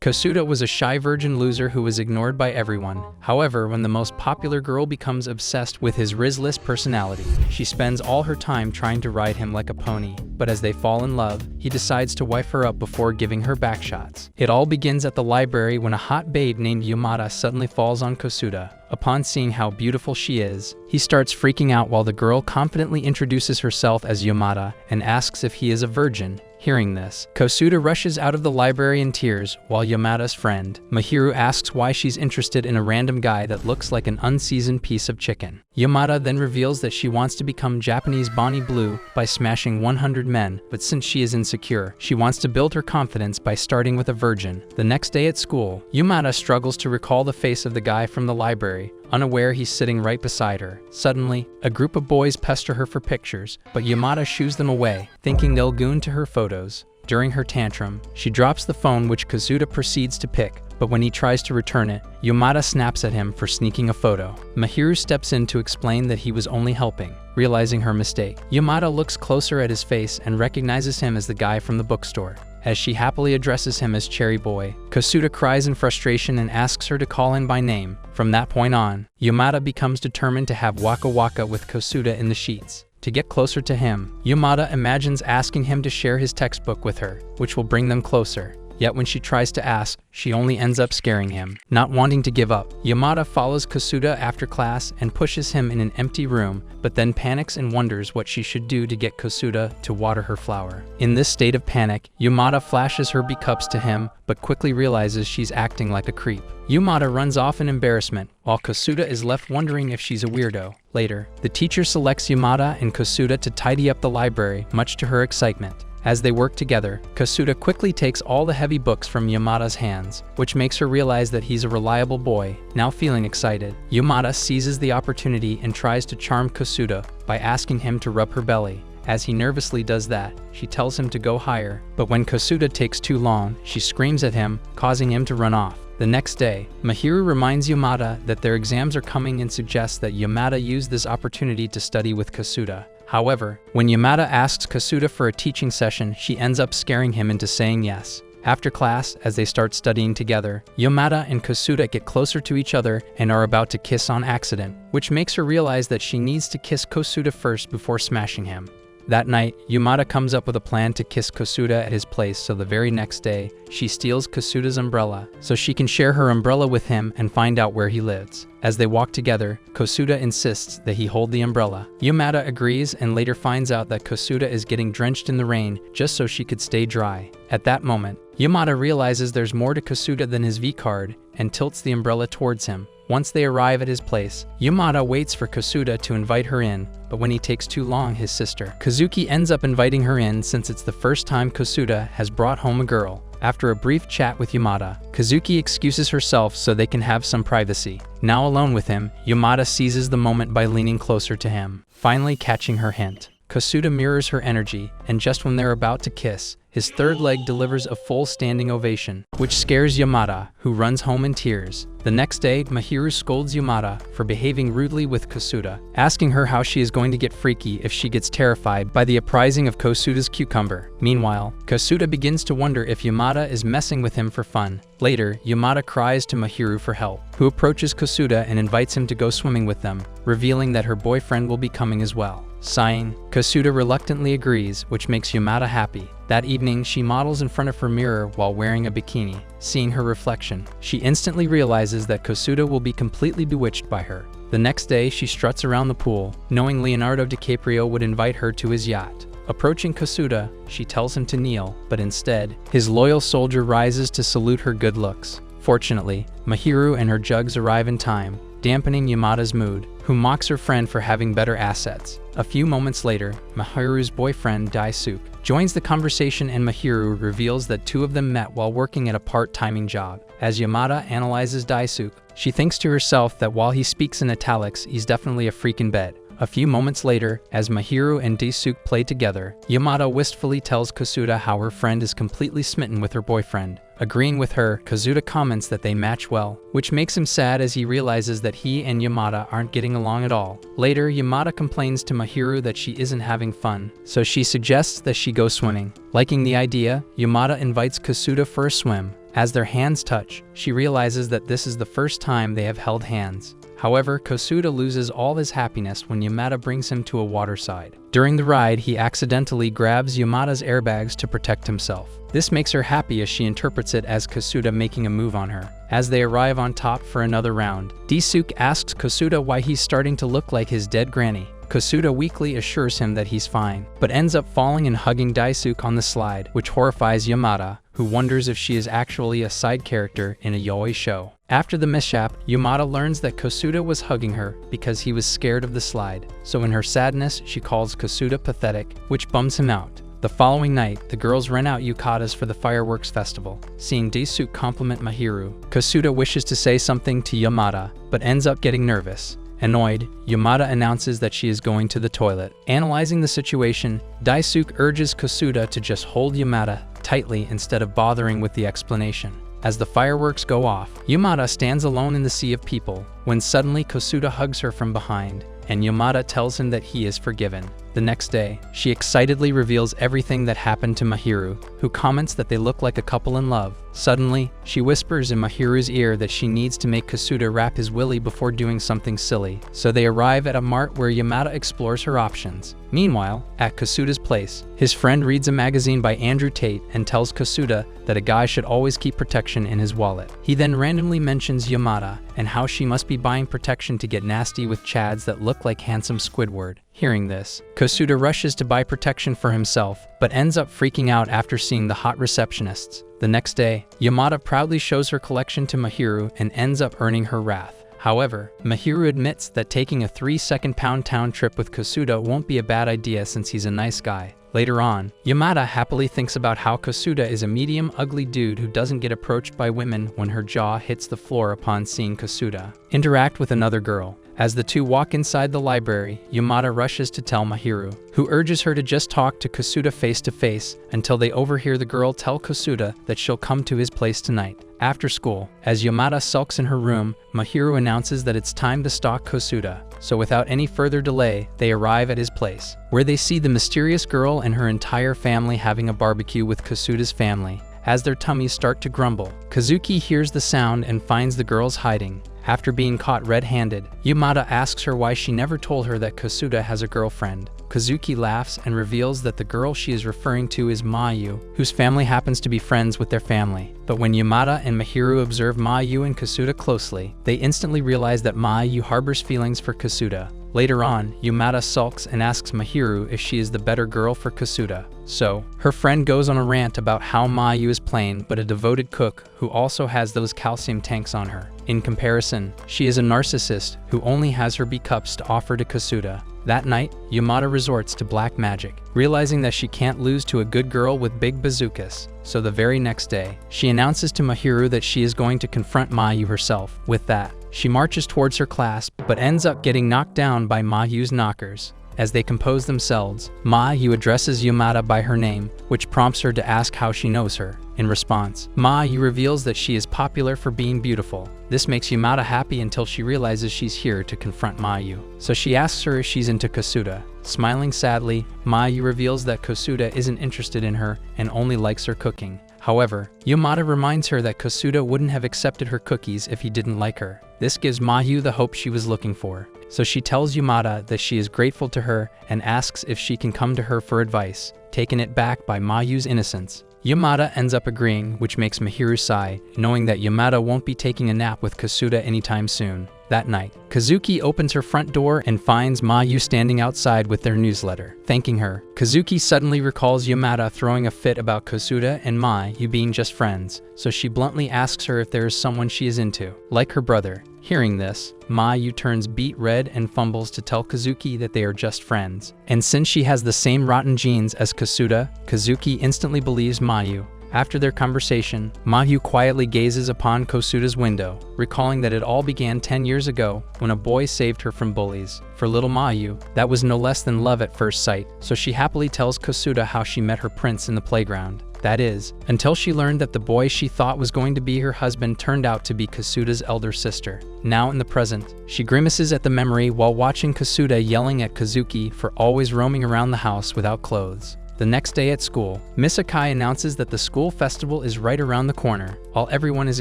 Kosuda was a shy virgin loser who was ignored by everyone. However, when the most popular girl becomes obsessed with his riskless personality, she spends all her time trying to ride him like a pony. But as they fall in love, he decides to wife her up before giving her back shots. It all begins at the library when a hot babe named Yamada suddenly falls on Kosuda. Upon seeing how beautiful she is, he starts freaking out while the girl confidently introduces herself as Yamada and asks if he is a virgin. Hearing this, Kosuda rushes out of the library in tears, while Yamada's friend, Mahiru, asks why she's interested in a random guy that looks like an unseasoned piece of chicken. Yamada then reveals that she wants to become Japanese Bonnie Blue by smashing 100 men, but since she is insecure, she wants to build her confidence by starting with a virgin. The next day at school, Yamada struggles to recall the face of the guy from the library, unaware he's sitting right beside her. Suddenly, a group of boys pester her for pictures, but Yamada shoos them away, thinking they'll goon to her photos. During her tantrum, she drops the phone, which Kosuda proceeds to pick, but when he tries to return it, Yamada snaps at him for sneaking a photo. Mahiru steps in to explain that he was only helping. Realizing her mistake, Yamada looks closer at his face and recognizes him as the guy from the bookstore. As she happily addresses him as Cherry Boy, Kosuda cries in frustration and asks her to call him by name. From that point on, Yamada becomes determined to have Waka Waka with Kosuda in the sheets. To get closer to him, Yamada imagines asking him to share his textbook with her, which will bring them closer. Yet when she tries to ask, she only ends up scaring him. Not wanting to give up, Yamada follows Kosuda after class and pushes him in an empty room, but then panics and wonders what she should do to get Kosuda to water her flower. In this state of panic, Yamada flashes her B-cups to him, but quickly realizes she's acting like a creep. Yamada runs off in embarrassment, while Kosuda is left wondering if she's a weirdo. Later, the teacher selects Yamada and Kosuda to tidy up the library, much to her excitement. As they work together, Kosuda quickly takes all the heavy books from Yamada's hands, which makes her realize that he's a reliable boy. Now feeling excited, Yamada seizes the opportunity and tries to charm Kosuda by asking him to rub her belly. As he nervously does that, she tells him to go higher, but when Kosuda takes too long, she screams at him, causing him to run off. The next day, Mahiru reminds Yamada that their exams are coming and suggests that Yamada use this opportunity to study with Kosuda. However, when Yamada asks Kosuda for a teaching session, she ends up scaring him into saying yes. After class, as they start studying together, Yamada and Kosuda get closer to each other and are about to kiss on accident, which makes her realize that she needs to kiss Kosuda first before smashing him. That night, Yamada comes up with a plan to kiss Kosuda at his place, so the very next day, she steals Kosuda's umbrella so she can share her umbrella with him and find out where he lives. As they walk together, Kosuda insists that he hold the umbrella. Yamada agrees and later finds out that Kosuda is getting drenched in the rain just so she could stay dry. At that moment, Yamada realizes there's more to Kosuda than his V-card and tilts the umbrella towards him. Once they arrive at his place, Yamada waits for Kosuda to invite her in, but when he takes too long, his sister, Kazuki, ends up inviting her in since it's the first time Kosuda has brought home a girl. After a brief chat with Yamada, Kazuki excuses herself so they can have some privacy. Now alone with him, Yamada seizes the moment by leaning closer to him, finally catching her hint. Kosuda mirrors her energy, and just when they're about to kiss, his third leg delivers a full standing ovation, which scares Yamada, who runs home in tears. The next day, Mahiru scolds Yamada for behaving rudely with Kosuda, asking her how she is going to get freaky if she gets terrified by the uprising of Kosuda's cucumber. Meanwhile, Kosuda begins to wonder if Yamada is messing with him for fun. Later, Yamada cries to Mahiru for help, who approaches Kosuda and invites him to go swimming with them, revealing that her boyfriend will be coming as well. Sighing, Kosuda reluctantly agrees, which makes Yamada happy. That evening, she models in front of her mirror while wearing a bikini. Seeing her reflection, she instantly realizes that Kosuda will be completely bewitched by her. The next day, she struts around the pool, knowing Leonardo DiCaprio would invite her to his yacht. Approaching Kosuda, she tells him to kneel, but instead, his loyal soldier rises to salute her good looks. Fortunately, Mahiru and her jugs arrive in time, dampening Yamada's mood, who mocks her friend for having better assets. A few moments later, Mahiru's boyfriend, Daisuke, joins the conversation and Mahiru reveals that two of them met while working at a part-timing job. As Yamada analyzes Daisuke, she thinks to herself that while he speaks in italics, he's definitely a freak in bed. A few moments later, as Mahiru and Daisuke play together, Yamada wistfully tells Kosuda how her friend is completely smitten with her boyfriend. Agreeing with her, Kosuda comments that they match well, which makes him sad as he realizes that he and Yamada aren't getting along at all. Later, Yamada complains to Mahiru that she isn't having fun, so she suggests that she go swimming. Liking the idea, Yamada invites Kosuda for a swim. As their hands touch, she realizes that this is the first time they have held hands. However, Kosuda loses all his happiness when Yamada brings him to a waterside. During the ride, he accidentally grabs Yamada's airbags to protect himself. This makes her happy as she interprets it as Kosuda making a move on her. As they arrive on top for another round, Daisuke asks Kosuda why he's starting to look like his dead granny. Kosuda weakly assures him that he's fine, but ends up falling and hugging Daisuke on the slide, which horrifies Yamada, who wonders if she is actually a side character in a yaoi show. After the mishap, Yamada learns that Kosuda was hugging her because he was scared of the slide, so in her sadness, she calls Kosuda pathetic, which bums him out. The following night, the girls rent out yukatas for the fireworks festival. Seeing Daisuke compliment Mahiru, Kosuda wishes to say something to Yamada, but ends up getting nervous. Annoyed, Yamada announces that she is going to the toilet. Analyzing the situation, Daisuke urges Kosuda to just hold Yamada tightly instead of bothering with the explanation. As the fireworks go off, Yamada stands alone in the sea of people, when suddenly Kosuda hugs her from behind, and Yamada tells him that he is forgiven. The next day, she excitedly reveals everything that happened to Mahiru, who comments that they look like a couple in love. Suddenly, she whispers in Mahiru's ear that she needs to make Kosuda wrap his willy before doing something silly, so they arrive at a mart where Yamada explores her options. Meanwhile, at Kosuda's place, his friend reads a magazine by Andrew Tate and tells Kosuda that a guy should always keep protection in his wallet. He then randomly mentions Yamada and how she must be buying protection to get nasty with chads that look like handsome Squidward. Hearing this, Kosuda rushes to buy protection for himself, but ends up freaking out after seeing the hot receptionists. The next day, Yamada proudly shows her collection to Mahiru and ends up earning her wrath. However, Mahiru admits that taking a 3-second Pound Town trip with Kosuda won't be a bad idea since he's a nice guy. Later on, Yamada happily thinks about how Kosuda is a medium ugly dude who doesn't get approached by women when her jaw hits the floor upon seeing Kosuda interact with another girl. As the two walk inside the library, Yamada rushes to tell Mahiru, who urges her to just talk to Kosuda face to face until they overhear the girl tell Kosuda that she'll come to his place tonight. After school, as Yamada sulks in her room, Mahiru announces that it's time to stalk Kosuda. So without any further delay, they arrive at his place, where they see the mysterious girl and her entire family having a barbecue with Kosuda's family. As their tummies start to grumble, Kazuki hears the sound and finds the girls hiding. After being caught red-handed, Yamada asks her why she never told her that Kosuda has a girlfriend. Kazuki laughs and reveals that the girl she is referring to is Mayu, whose family happens to be friends with their family. But when Yamada and Mahiru observe Mayu and Kosuda closely, they instantly realize that Mayu harbors feelings for Kosuda. Later on, Yamada sulks and asks Mahiru if she is the better girl for Kosuda. So, her friend goes on a rant about how Mayu is plain but a devoted cook who also has those calcium tanks on her. In comparison, she is a narcissist who only has her B-cups to offer to Kosuda. That night, Yamada resorts to black magic, realizing that she can't lose to a good girl with big bazookas. So the very next day, she announces to Mahiru that she is going to confront Mayu herself. With that, she marches towards her class, but ends up getting knocked down by Mayu's knockers. As they compose themselves, Mayu addresses Yamada by her name, which prompts her to ask how she knows her. In response, Mayu reveals that she is popular for being beautiful. This makes Yamada happy until she realizes she's here to confront Mayu. So she asks her if she's into Kosuda. Smiling sadly, Mayu reveals that Kosuda isn't interested in her and only likes her cooking. However, Yamada reminds her that Kosuda wouldn't have accepted her cookies if he didn't like her. This gives Mayu the hope she was looking for. So she tells Yamada that she is grateful to her and asks if she can come to her for advice, taken it back by Mayu's innocence. Yamada ends up agreeing, which makes Mahiru sigh, knowing that Yamada won't be taking a nap with Kosuda anytime soon. That night, Kazuki opens her front door and finds Mayu standing outside with their newsletter. Thanking her, Kazuki suddenly recalls Yamada throwing a fit about Kosuda and Mayu being just friends, so she bluntly asks her if there is someone she is into, like her brother. Hearing this, Mayu turns beet red and fumbles to tell Kazuki that they are just friends. And since she has the same rotten genes as Kosuda, Kazuki instantly believes Mayu. After their conversation, Mayu quietly gazes upon Kosuda's window, recalling that it all began 10 years ago when a boy saved her from bullies. For little Mayu, that was no less than love at first sight, so she happily tells Kosuda how she met her prince in the playground. That is, until she learned that the boy she thought was going to be her husband turned out to be Kosuda's elder sister. Now in the present, she grimaces at the memory while watching Kosuda yelling at Kazuki for always roaming around the house without clothes. The next day at school, Miss Akai announces that the school festival is right around the corner. While everyone is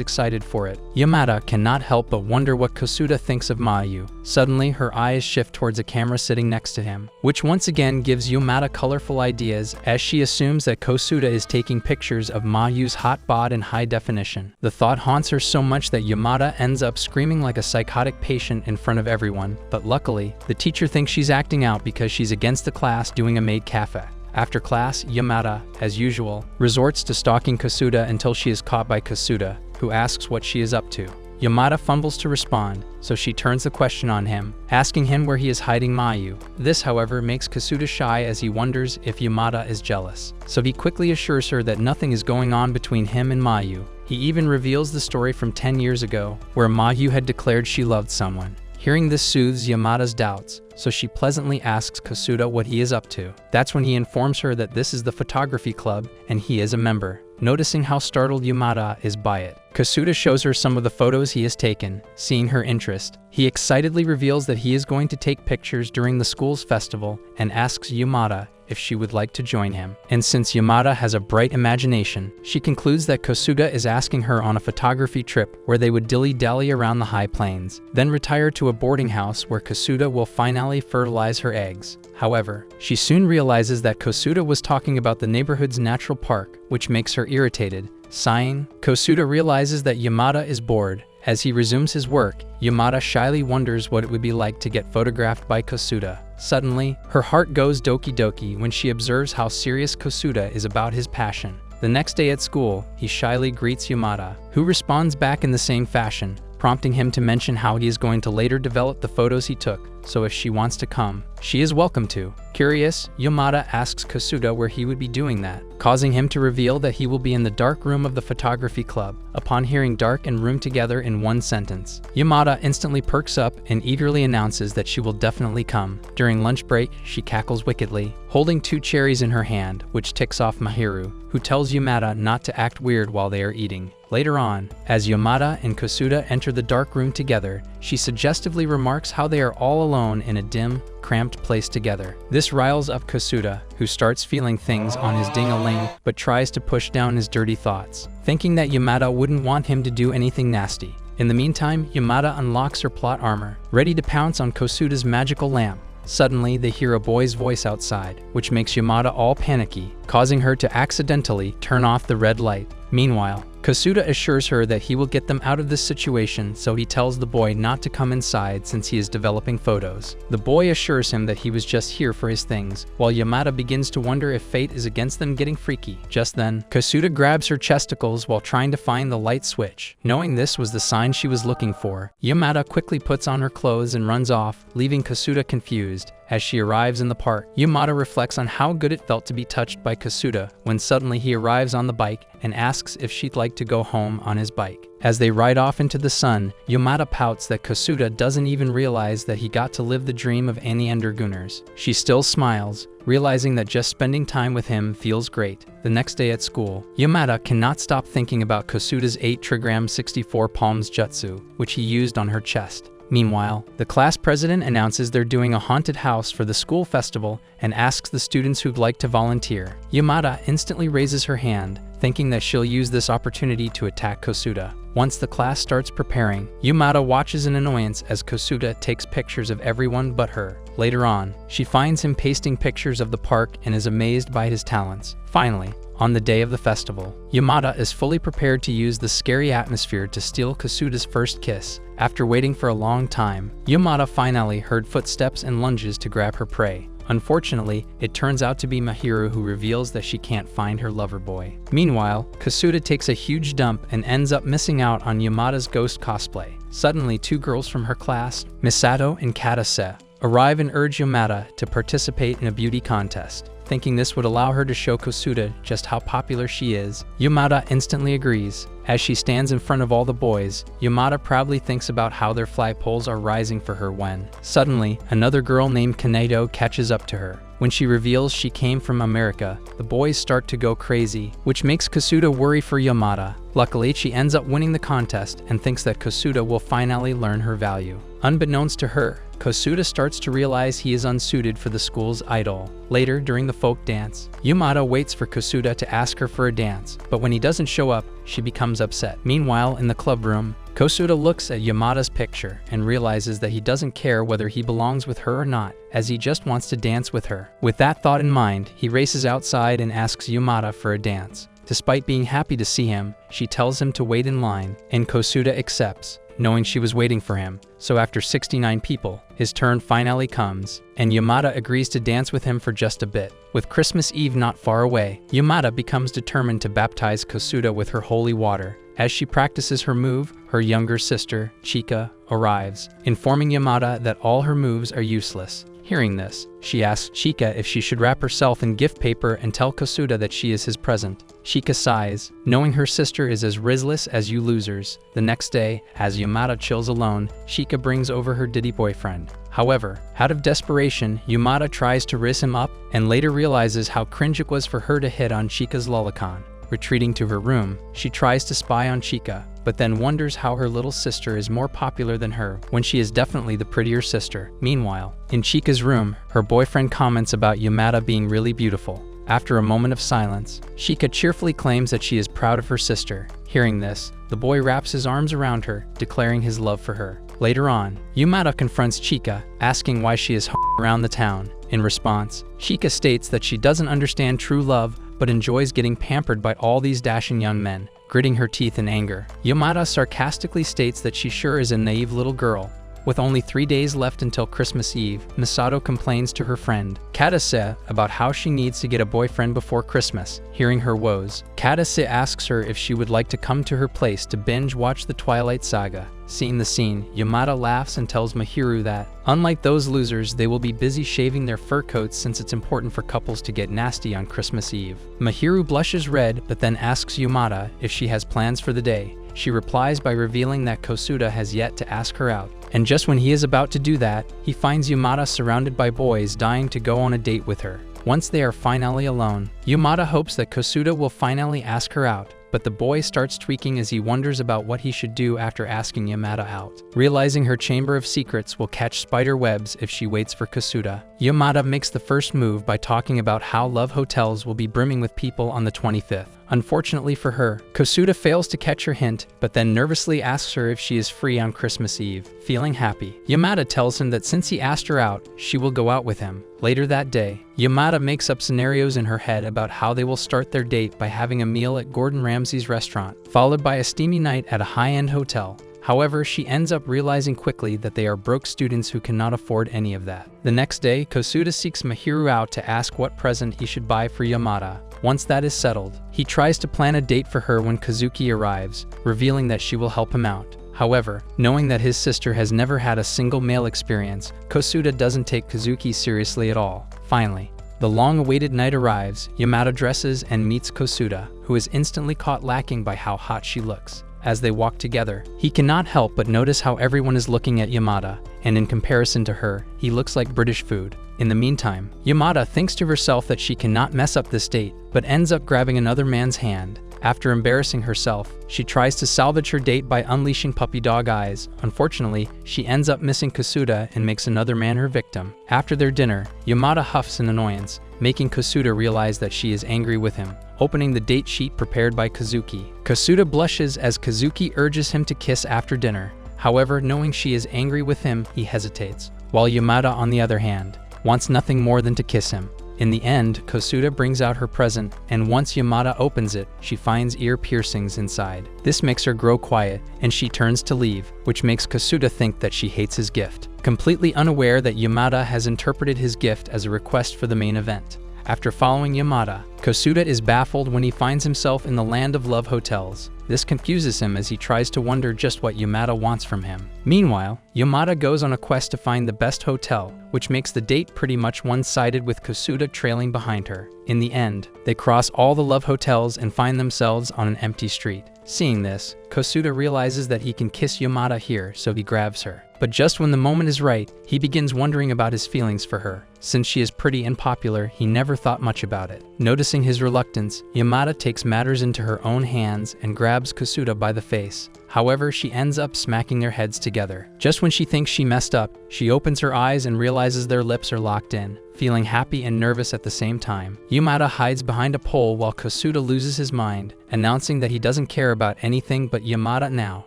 excited for it, Yamada cannot help but wonder what Kosuda thinks of Mayu. Suddenly, her eyes shift towards a camera sitting next to him, which once again gives Yamada colorful ideas as she assumes that Kosuda is taking pictures of Mayu's hot bod in high definition. The thought haunts her so much that Yamada ends up screaming like a psychotic patient in front of everyone, but luckily, the teacher thinks she's acting out because she's against the class doing a maid cafe. After class, Yamada, as usual, resorts to stalking Kosuda until she is caught by Kosuda, who asks what she is up to. Yamada fumbles to respond, so she turns the question on him, asking him where he is hiding Mayu. This, however, makes Kosuda shy as he wonders if Yamada is jealous. So he quickly assures her that nothing is going on between him and Mayu. He even reveals the story from 10 years ago, where Mayu had declared she loved someone. Hearing this soothes Yamada's doubts, so she pleasantly asks Kosuda what he is up to. That's when he informs her that this is the photography club and he is a member. Noticing how startled Yamada is by it, Kosuda shows her some of the photos he has taken. Seeing her interest, he excitedly reveals that he is going to take pictures during the school's festival and asks Yamada if she would like to join him. And since Yamada has a bright imagination, she concludes that Kosuda is asking her on a photography trip where they would dilly-dally around the high plains, then retire to a boarding house where Kosuda will finally fertilize her eggs. However, she soon realizes that Kosuda was talking about the neighborhood's natural park, which makes her irritated. Sighing, Kosuda realizes that Yamada is bored. As he resumes his work, Yamada shyly wonders what it would be like to get photographed by Kosuda. Suddenly, her heart goes doki doki when she observes how serious Kosuda is about his passion. The next day at school, he shyly greets Yamada, who responds back in the same fashion, prompting him to mention how he is going to later develop the photos he took, so if she wants to come, she is welcome to. Curious, Yamada asks Kosuda where he would be doing that, causing him to reveal that he will be in the dark room of the photography club. Upon hearing dark and room together in one sentence, Yamada instantly perks up and eagerly announces that she will definitely come. During lunch break, she cackles wickedly, holding 2 cherries in her hand, which ticks off Mahiru, who tells Yamada not to act weird while they are eating. Later on, as Yamada and Kosuda enter the dark room together, she suggestively remarks how they are all alone in a dim, cramped place together. This riles up Kosuda, who starts feeling things on his ding-a-ling but tries to push down his dirty thoughts, thinking that Yamada wouldn't want him to do anything nasty. In the meantime, Yamada unlocks her plot armor, ready to pounce on Kosuda's magical lamp. Suddenly, they hear a boy's voice outside, which makes Yamada all panicky, causing her to accidentally turn off the red light. Meanwhile, Kosuda assures her that he will get them out of this situation, so he tells the boy not to come inside since he is developing photos. The boy assures him that he was just here for his things, while Yamada begins to wonder if fate is against them getting freaky. Just then, Kosuda grabs her chesticles while trying to find the light switch. Knowing this was the sign she was looking for, Yamada quickly puts on her clothes and runs off, leaving Kosuda confused. As she arrives in the park, Yamada reflects on how good it felt to be touched by Kosuda when suddenly he arrives on the bike and asks if she'd like to go home on his bike. As they ride off into the sun, Yamada pouts that Kosuda doesn't even realize that he got to live the dream of any Enderguners. She still smiles, realizing that just spending time with him feels great. The next day at school, Yamada cannot stop thinking about Kosuda's 8-trigram 64 palms jutsu, which he used on her chest. Meanwhile, the class president announces they're doing a haunted house for the school festival and asks the students who'd like to volunteer. Yamada instantly raises her hand, thinking that she'll use this opportunity to attack Kosuda. Once the class starts preparing, Yamada watches in annoyance as Kosuda takes pictures of everyone but her. Later on, she finds him pasting pictures of the park and is amazed by his talents. Finally, on the day of the festival, Yamada is fully prepared to use the scary atmosphere to steal Kosuda's first kiss. After waiting for a long time, Yamada finally heard footsteps and lunges to grab her prey. Unfortunately, it turns out to be Mahiru, who reveals that she can't find her lover boy. Meanwhile, Kosuda takes a huge dump and ends up missing out on Yamada's ghost cosplay. Suddenly, 2 girls from her class, Misato and Katase, arrive and urge Yamada to participate in a beauty contest. Thinking this would allow her to show Kosuda just how popular she is, Yamada instantly agrees. As she stands in front of all the boys, Yamada proudly thinks about how their flagpoles are rising for her when, suddenly, another girl named Kyoto catches up to her. When she reveals she came from America, the boys start to go crazy, which makes Kasuda worry for Yamada. Luckily, she ends up winning the contest and thinks that Kasuda will finally learn her value. Unbeknownst to her, Kasuda starts to realize he is unsuited for the school's idol. Later, during the folk dance, Yamada waits for Kasuda to ask her for a dance, but when he doesn't show up, she becomes upset. Meanwhile, in the club room, Kasuda looks at Yamada's picture and realizes that he doesn't care whether he belongs with her or not, as he just wants to dance with her. With that thought in mind, he races outside and asks Yamada for a dance. Despite being happy to see him, she tells him to wait in line, and Kasuda accepts, knowing she was waiting for him. So after 69 people, his turn finally comes, and Yamada agrees to dance with him for just a bit. With Christmas Eve not far away, Yamada becomes determined to baptize Kasuda with her holy water. As she practices her move, her younger sister, Chika, arrives, informing Yamada that all her moves are useless. Hearing this, she asks Chika if she should wrap herself in gift paper and tell Kasuda that she is his present. Chika sighs, knowing her sister is as risless as you losers. The next day, as Yamada chills alone, Chika brings over her ditty boyfriend. However, out of desperation, Yamada tries to rizz him up and later realizes how cringe it was for her to hit on Chika's lolicon. Retreating to her room, she tries to spy on Chika, but then wonders how her little sister is more popular than her when she is definitely the prettier sister. Meanwhile, in Chika's room, her boyfriend comments about Yamada being really beautiful. After a moment of silence, Chika cheerfully claims that she is proud of her sister. Hearing this, the boy wraps his arms around her, declaring his love for her. Later on, Yamada confronts Chika, asking why she is around the town. In response, Chika states that she doesn't understand true love, but enjoys getting pampered by all these dashing young men. Gritting her teeth in anger, Yamada sarcastically states that she sure is a naive little girl. With only 3 days left until Christmas Eve, Misato complains to her friend, Kadase, about how she needs to get a boyfriend before Christmas. Hearing her woes, Kadase asks her if she would like to come to her place to binge watch the Twilight Saga. Seeing the scene, Yamada laughs and tells Mahiru that, unlike those losers, they will be busy shaving their fur coats since it's important for couples to get nasty on Christmas Eve. Mahiru blushes red but then asks Yamada if she has plans for the day. She replies by revealing that Kasuda has yet to ask her out. And just when he is about to do that, he finds Yamada surrounded by boys dying to go on a date with her. Once they are finally alone, Yamada hopes that Kasuda will finally ask her out, but the boy starts tweaking as he wonders about what he should do after asking Yamada out. Realizing her chamber of secrets will catch spider webs if she waits for Kasuda, Yamada makes the first move by talking about how love hotels will be brimming with people on the 25th. Unfortunately for her, Kasuda fails to catch her hint, but then nervously asks her if she is free on Christmas Eve. Feeling happy, Yamada tells him that since he asked her out, she will go out with him. Later that day, Yamada makes up scenarios in her head about how they will start their date by having a meal at Gordon Ramsay's restaurant, followed by a steamy night at a high-end hotel. However, she ends up realizing quickly that they are broke students who cannot afford any of that. The next day, Kasuda seeks Mahiru out to ask what present he should buy for Yamada. Once that is settled, he tries to plan a date for her when Kazuki arrives, revealing that she will help him out. However, knowing that his sister has never had a single male experience, Kasuda doesn't take Kazuki seriously at all. Finally, the long-awaited night arrives. Yamada dresses and meets Kasuda, who is instantly caught lacking by how hot she looks. As they walk together, he cannot help but notice how everyone is looking at Yamada, and in comparison to her, he looks like British food. In the meantime, Yamada thinks to herself that she cannot mess up this date, but ends up grabbing another man's hand. After embarrassing herself, she tries to salvage her date by unleashing puppy dog eyes. Unfortunately, she ends up missing Kasuda and makes another man her victim. After their dinner, Yamada huffs in annoyance, making Kasuda realize that she is angry with him. Opening the date sheet prepared by Kazuki, Kasuda blushes as Kazuki urges him to kiss after dinner. However, knowing she is angry with him, he hesitates, while Yamada, on the other hand, wants nothing more than to kiss him. In the end, Kasuda brings out her present, and once Yamada opens it, she finds ear piercings inside. This makes her grow quiet, and she turns to leave, which makes Kasuda think that she hates his gift, completely unaware that Yamada has interpreted his gift as a request for the main event. After following Yamada, Kasuda is baffled when he finds himself in the land of love hotels. This confuses him as he tries to wonder just what Yamada wants from him. Meanwhile, Yamada goes on a quest to find the best hotel, which makes the date pretty much one-sided with Kasuda trailing behind her. In the end, they cross all the love hotels and find themselves on an empty street. Seeing this, Kosuda realizes that he can kiss Yamada here, so he grabs her. But just when the moment is right, he begins wondering about his feelings for her. Since she is pretty and popular, he never thought much about it. Noticing his reluctance, Yamada takes matters into her own hands and grabs Kosuda by the face. However, she ends up smacking their heads together. Just when she thinks she messed up, she opens her eyes and realizes their lips are locked in. Feeling happy and nervous at the same time, Yamada hides behind a pole while Kosuda loses his mind, announcing that he doesn't care about anything but Yamada now.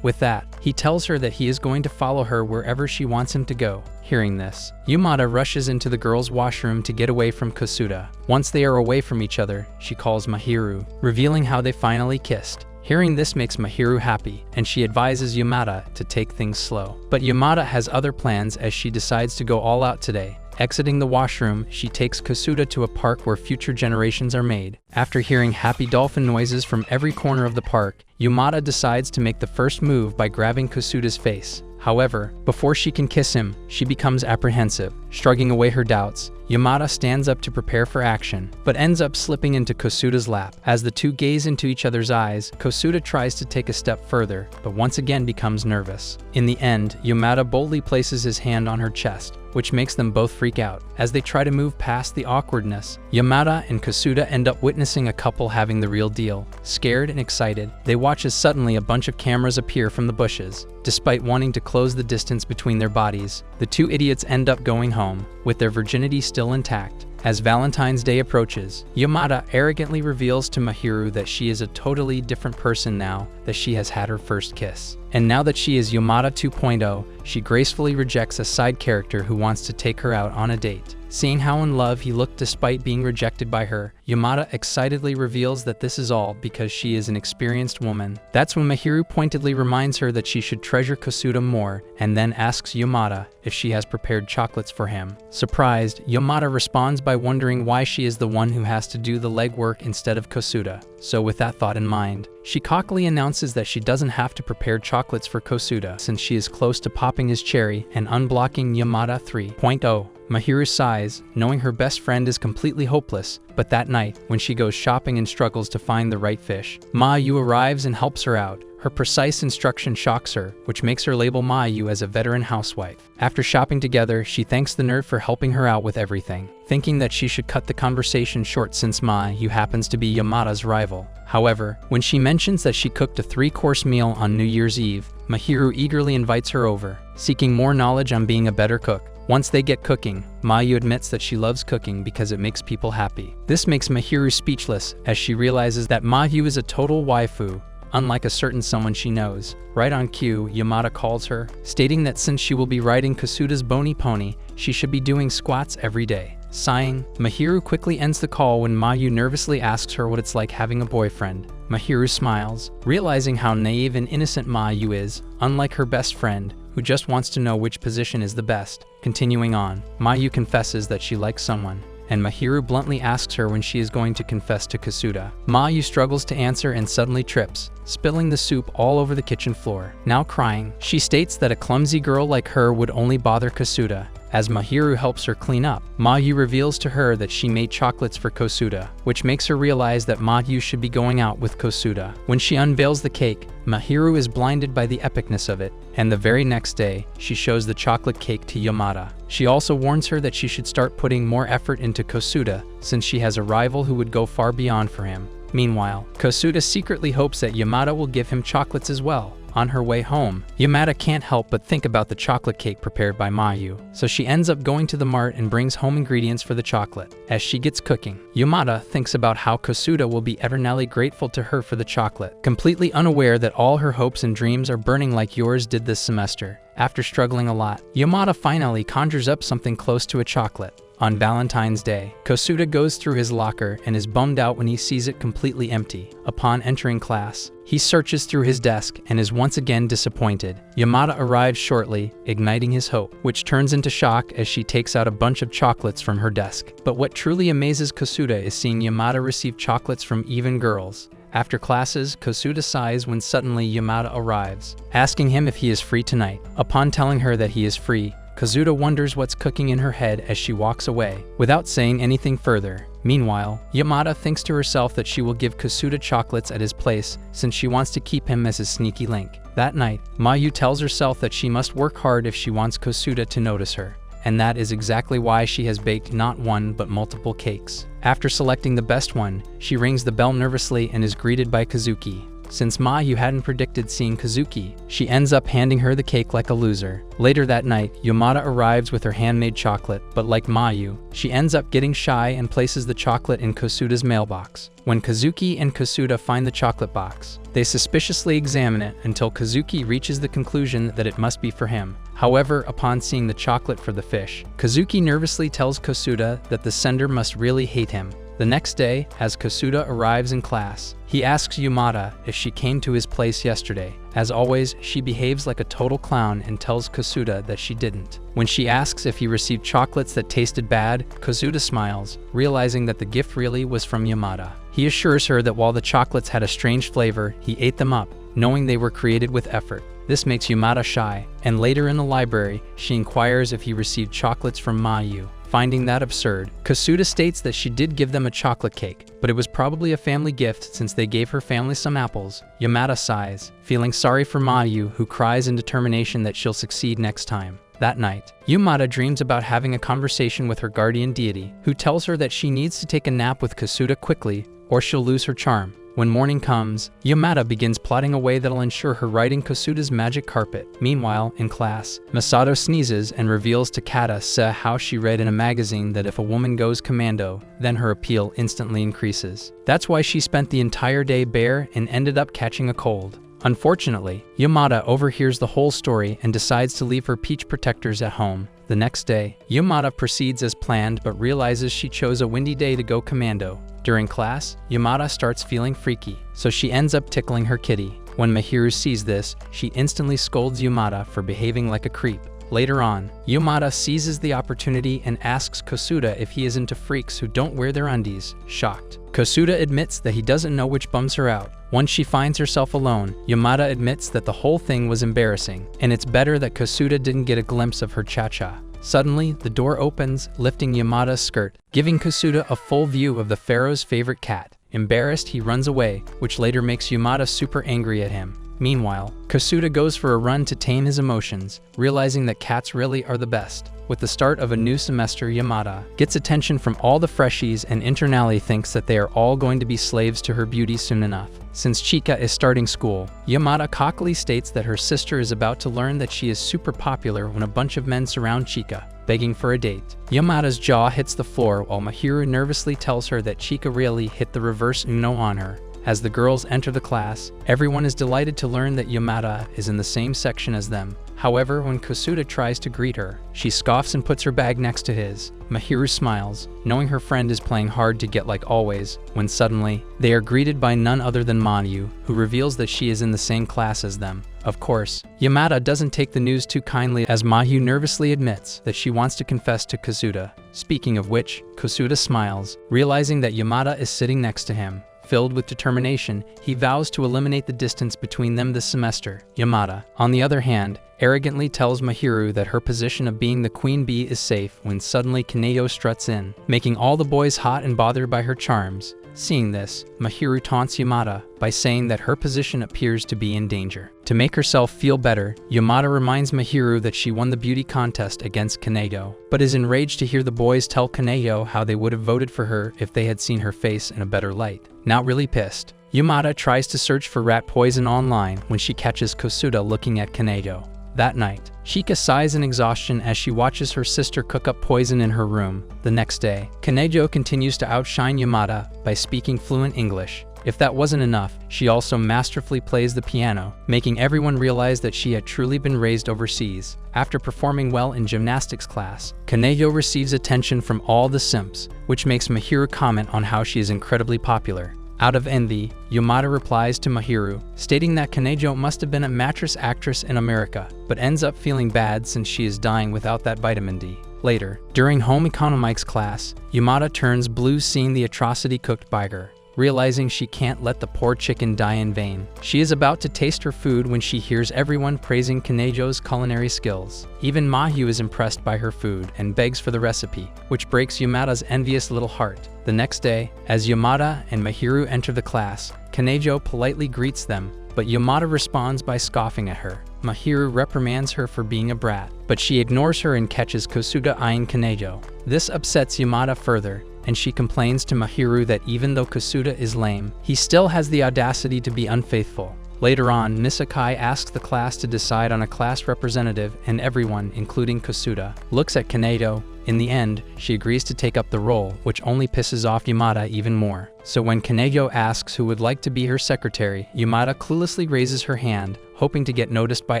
With that, he tells her that he is going to follow her wherever she wants him to go. Hearing this, Yamada rushes into the girls' washroom to get away from Kosuda. Once they are away from each other, she calls Mahiru, revealing how they finally kissed. Hearing this makes Mahiru happy, and she advises Yamada to take things slow. But Yamada has other plans as she decides to go all out today. Exiting the washroom, she takes Kosuda to a park where future generations are made. After hearing happy dolphin noises from every corner of the park, Yamada decides to make the first move by grabbing Kosuda's face. However, before she can kiss him, she becomes apprehensive. Shrugging away her doubts, Yamada stands up to prepare for action, but ends up slipping into Kosuda's lap. As the two gaze into each other's eyes, Kosuda tries to take a step further, but once again becomes nervous. In the end, Yamada boldly places his hand on her chest, which makes them both freak out. As they try to move past the awkwardness, Yamada and Kosuda end up witnessing a couple having the real deal. Scared and excited, they watch as suddenly a bunch of cameras appear from the bushes. Despite wanting to close the distance between their bodies, the two idiots end up going home, with their virginity still intact. As Valentine's Day approaches, Yamada arrogantly reveals to Mahiru that she is a totally different person now that she has had her first kiss. And now that she is Yamada 2.0, she gracefully rejects a side character who wants to take her out on a date. Seeing how in love he looked despite being rejected by her, Yamada excitedly reveals that this is all because she is an experienced woman. That's when Mahiru pointedly reminds her that she should treasure Kosuda more, and then asks Yamada if she has prepared chocolates for him. Surprised, Yamada responds by wondering why she is the one who has to do the legwork instead of Kosuda. So with that thought in mind, she cockily announces that she doesn't have to prepare chocolates for Kosuda since she is close to popping his cherry and unblocking Yamada 3.0. Mahiru sighs, knowing her best friend is completely hopeless, but that night, when she goes shopping and struggles to find the right fish, Mayu arrives and helps her out. Her precise instruction shocks her, which makes her label Mayu as a veteran housewife. After shopping together, she thanks the nerd for helping her out with everything, thinking that she should cut the conversation short since Mayu happens to be Yamada's rival. However, when she mentions that she cooked a 3-course meal on New Year's Eve, Mahiru eagerly invites her over, seeking more knowledge on being a better cook. Once they get cooking, Mayu admits that she loves cooking because it makes people happy. This makes Mahiru speechless as she realizes that Mayu is a total waifu, unlike a certain someone she knows. Right on cue, Yamada calls her, stating that since she will be riding Kosuda's bony pony, she should be doing squats every day. Sighing, Mahiru quickly ends the call when Mayu nervously asks her what it's like having a boyfriend. Mahiru smiles, realizing how naive and innocent Mayu is, unlike her best friend, who just wants to know which position is the best. Continuing on, Mayu confesses that she likes someone, and Mahiru bluntly asks her when she is going to confess to Kosuda. Mayu struggles to answer and suddenly trips, spilling the soup all over the kitchen floor. Now crying, she states that a clumsy girl like her would only bother Kosuda. As Mahiru helps her clean up, Mayu reveals to her that she made chocolates for Kosuda, which makes her realize that Mayu should be going out with Kosuda. When she unveils the cake, Mahiru is blinded by the epicness of it, and the very next day, she shows the chocolate cake to Yamada. She also warns her that she should start putting more effort into Kosuda, since she has a rival who would go far beyond for him. Meanwhile, Kosuda secretly hopes that Yamada will give him chocolates as well. On her way home, Yamada can't help but think about the chocolate cake prepared by Mayu, so she ends up going to the mart and brings home ingredients for the chocolate. As she gets cooking, Yamada thinks about how Kosuda will be eternally grateful to her for the chocolate, completely unaware that all her hopes and dreams are burning like yours did this semester. After struggling a lot, Yamada finally conjures up something close to a chocolate. On Valentine's Day, Kosuda goes through his locker and is bummed out when he sees it completely empty. Upon entering class, he searches through his desk and is once again disappointed. Yamada arrives shortly, igniting his hope, which turns into shock as she takes out a bunch of chocolates from her desk. But what truly amazes Kosuda is seeing Yamada receive chocolates from even girls. After classes, Kosuda sighs when suddenly Yamada arrives, asking him if he is free tonight. Upon telling her that he is free, Kosuda wonders what's cooking in her head as she walks away. Without saying anything further, Meanwhile, Yamada thinks to herself that she will give Kasuda chocolates at his place since she wants to keep him as his sneaky link. That night, Mayu tells herself that she must work hard if she wants Kasuda to notice her. And that is exactly why she has baked not one but multiple cakes. After selecting the best one, she rings the bell nervously and is greeted by Kazuki. Since Mayu hadn't predicted seeing Kazuki, she ends up handing her the cake like a loser. Later that night, Yamada arrives with her handmade chocolate, but like Mayu, she ends up getting shy and places the chocolate in Kasuda's mailbox. When Kazuki and Kasuda find the chocolate box, they suspiciously examine it until Kazuki reaches the conclusion that it must be for him. However, upon seeing the chocolate for the fish, Kazuki nervously tells Kasuda that the sender must really hate him. The next day, as Kasuda arrives in class, he asks Yamada if she came to his place yesterday. As always, she behaves like a total clown and tells Kasuda that she didn't. When she asks if he received chocolates that tasted bad, Kasuda smiles, realizing that the gift really was from Yamada. He assures her that while the chocolates had a strange flavor, he ate them up, knowing they were created with effort. This makes Yamada shy, and later in the library, she inquires if he received chocolates from Mayu. Finding that absurd, Kasuda states that she did give them a chocolate cake, but it was probably a family gift since they gave her family some apples. Yamada sighs, feeling sorry for Mayu, who cries in determination that she'll succeed next time. That night, Yamada dreams about having a conversation with her guardian deity, who tells her that she needs to take a nap with Kasuda quickly, or she'll lose her charm. When morning comes, Yamada begins plotting a way that'll ensure her riding Kasuda's magic carpet. Meanwhile, in class, Masato sneezes and reveals to Kata how she read in a magazine that if a woman goes commando, then her appeal instantly increases. That's why she spent the entire day bare and ended up catching a cold. Unfortunately, Yamada overhears the whole story and decides to leave her peach protectors at home. The next day, Yamada proceeds as planned but realizes she chose a windy day to go commando. During class, Yamada starts feeling freaky, so she ends up tickling her kitty. When Mahiru sees this, she instantly scolds Yamada for behaving like a creep. Later on, Yamada seizes the opportunity and asks Kasuda if he is into freaks who don't wear their undies. Shocked, Kasuda admits that he doesn't know which bums her out. Once she finds herself alone, Yamada admits that the whole thing was embarrassing, and it's better that Kasuda didn't get a glimpse of her cha-cha. Suddenly, the door opens, lifting Yamada's skirt, giving Kasuda a full view of the pharaoh's favorite cat. Embarrassed, he runs away, which later makes Yamada super angry at him. Meanwhile, Kasuda goes for a run to tame his emotions, realizing that cats really are the best. With the start of a new semester, Yamada gets attention from all the freshies and internally thinks that they are all going to be slaves to her beauty soon enough. Since Chika is starting school, Yamada cockily states that her sister is about to learn that she is super popular when a bunch of men surround Chika, begging for a date. Yamada's jaw hits the floor while Mahiru nervously tells her that Chika really hit the reverse Uno on her. As the girls enter the class, everyone is delighted to learn that Yamada is in the same section as them. However, when Kasuda tries to greet her, she scoffs and puts her bag next to his. Mahiru smiles, knowing her friend is playing hard to get like always, when suddenly, they are greeted by none other than Mayu, who reveals that she is in the same class as them. Of course, Yamada doesn't take the news too kindly as Mayu nervously admits that she wants to confess to Kasuda. Speaking of which, Kasuda smiles, realizing that Yamada is sitting next to him. Filled with determination, he vows to eliminate the distance between them this semester. Yamada, on the other hand, arrogantly tells Mahiru that her position of being the queen bee is safe when suddenly Kaneyo struts in, making all the boys hot and bothered by her charms. Seeing this, Mahiru taunts Yamada by saying that her position appears to be in danger. To make herself feel better, Yamada reminds Mahiru that she won the beauty contest against Kaneyo, but is enraged to hear the boys tell Kaneyo how they would have voted for her if they had seen her face in a better light. Now really pissed, Yamada tries to search for rat poison online when she catches Kasuda looking at Kaneyo. That night, Chika sighs in exhaustion as she watches her sister cook up poison in her room. The next day, Kanejo continues to outshine Yamada by speaking fluent English. If that wasn't enough, she also masterfully plays the piano, making everyone realize that she had truly been raised overseas. After performing well in gymnastics class, Kanejo receives attention from all the simps, which makes Mahiru comment on how she is incredibly popular. Out of envy, Yamada replies to Mahiru, stating that Kanejo must have been a mattress actress in America, but ends up feeling bad since she is dying without that vitamin D. Later, during home economics class, Yamada turns blue seeing the atrocity cooked by her. realizing she can't let the poor chicken die in vain. She is about to taste her food when she hears everyone praising Kanejo's culinary skills. Even Mahyu is impressed by her food and begs for the recipe, which breaks Yamada's envious little heart. The next day, as Yamada and Mahiru enter the class, Kanejo politely greets them, but Yamada responds by scoffing at her. Mahiru reprimands her for being a brat, but she ignores her and catches Kosuda eyeing Kanejo. This upsets Yamada further, and she complains to Mahiru that even though Kosuda is lame, he still has the audacity to be unfaithful. Later on, Misakai asks the class to decide on a class representative, and everyone, including Kosuda, looks at Kanejo. In the end, she agrees to take up the role, which only pisses off Yamada even more. So when Kanejo asks who would like to be her secretary, Yamada cluelessly raises her hand, hoping to get noticed by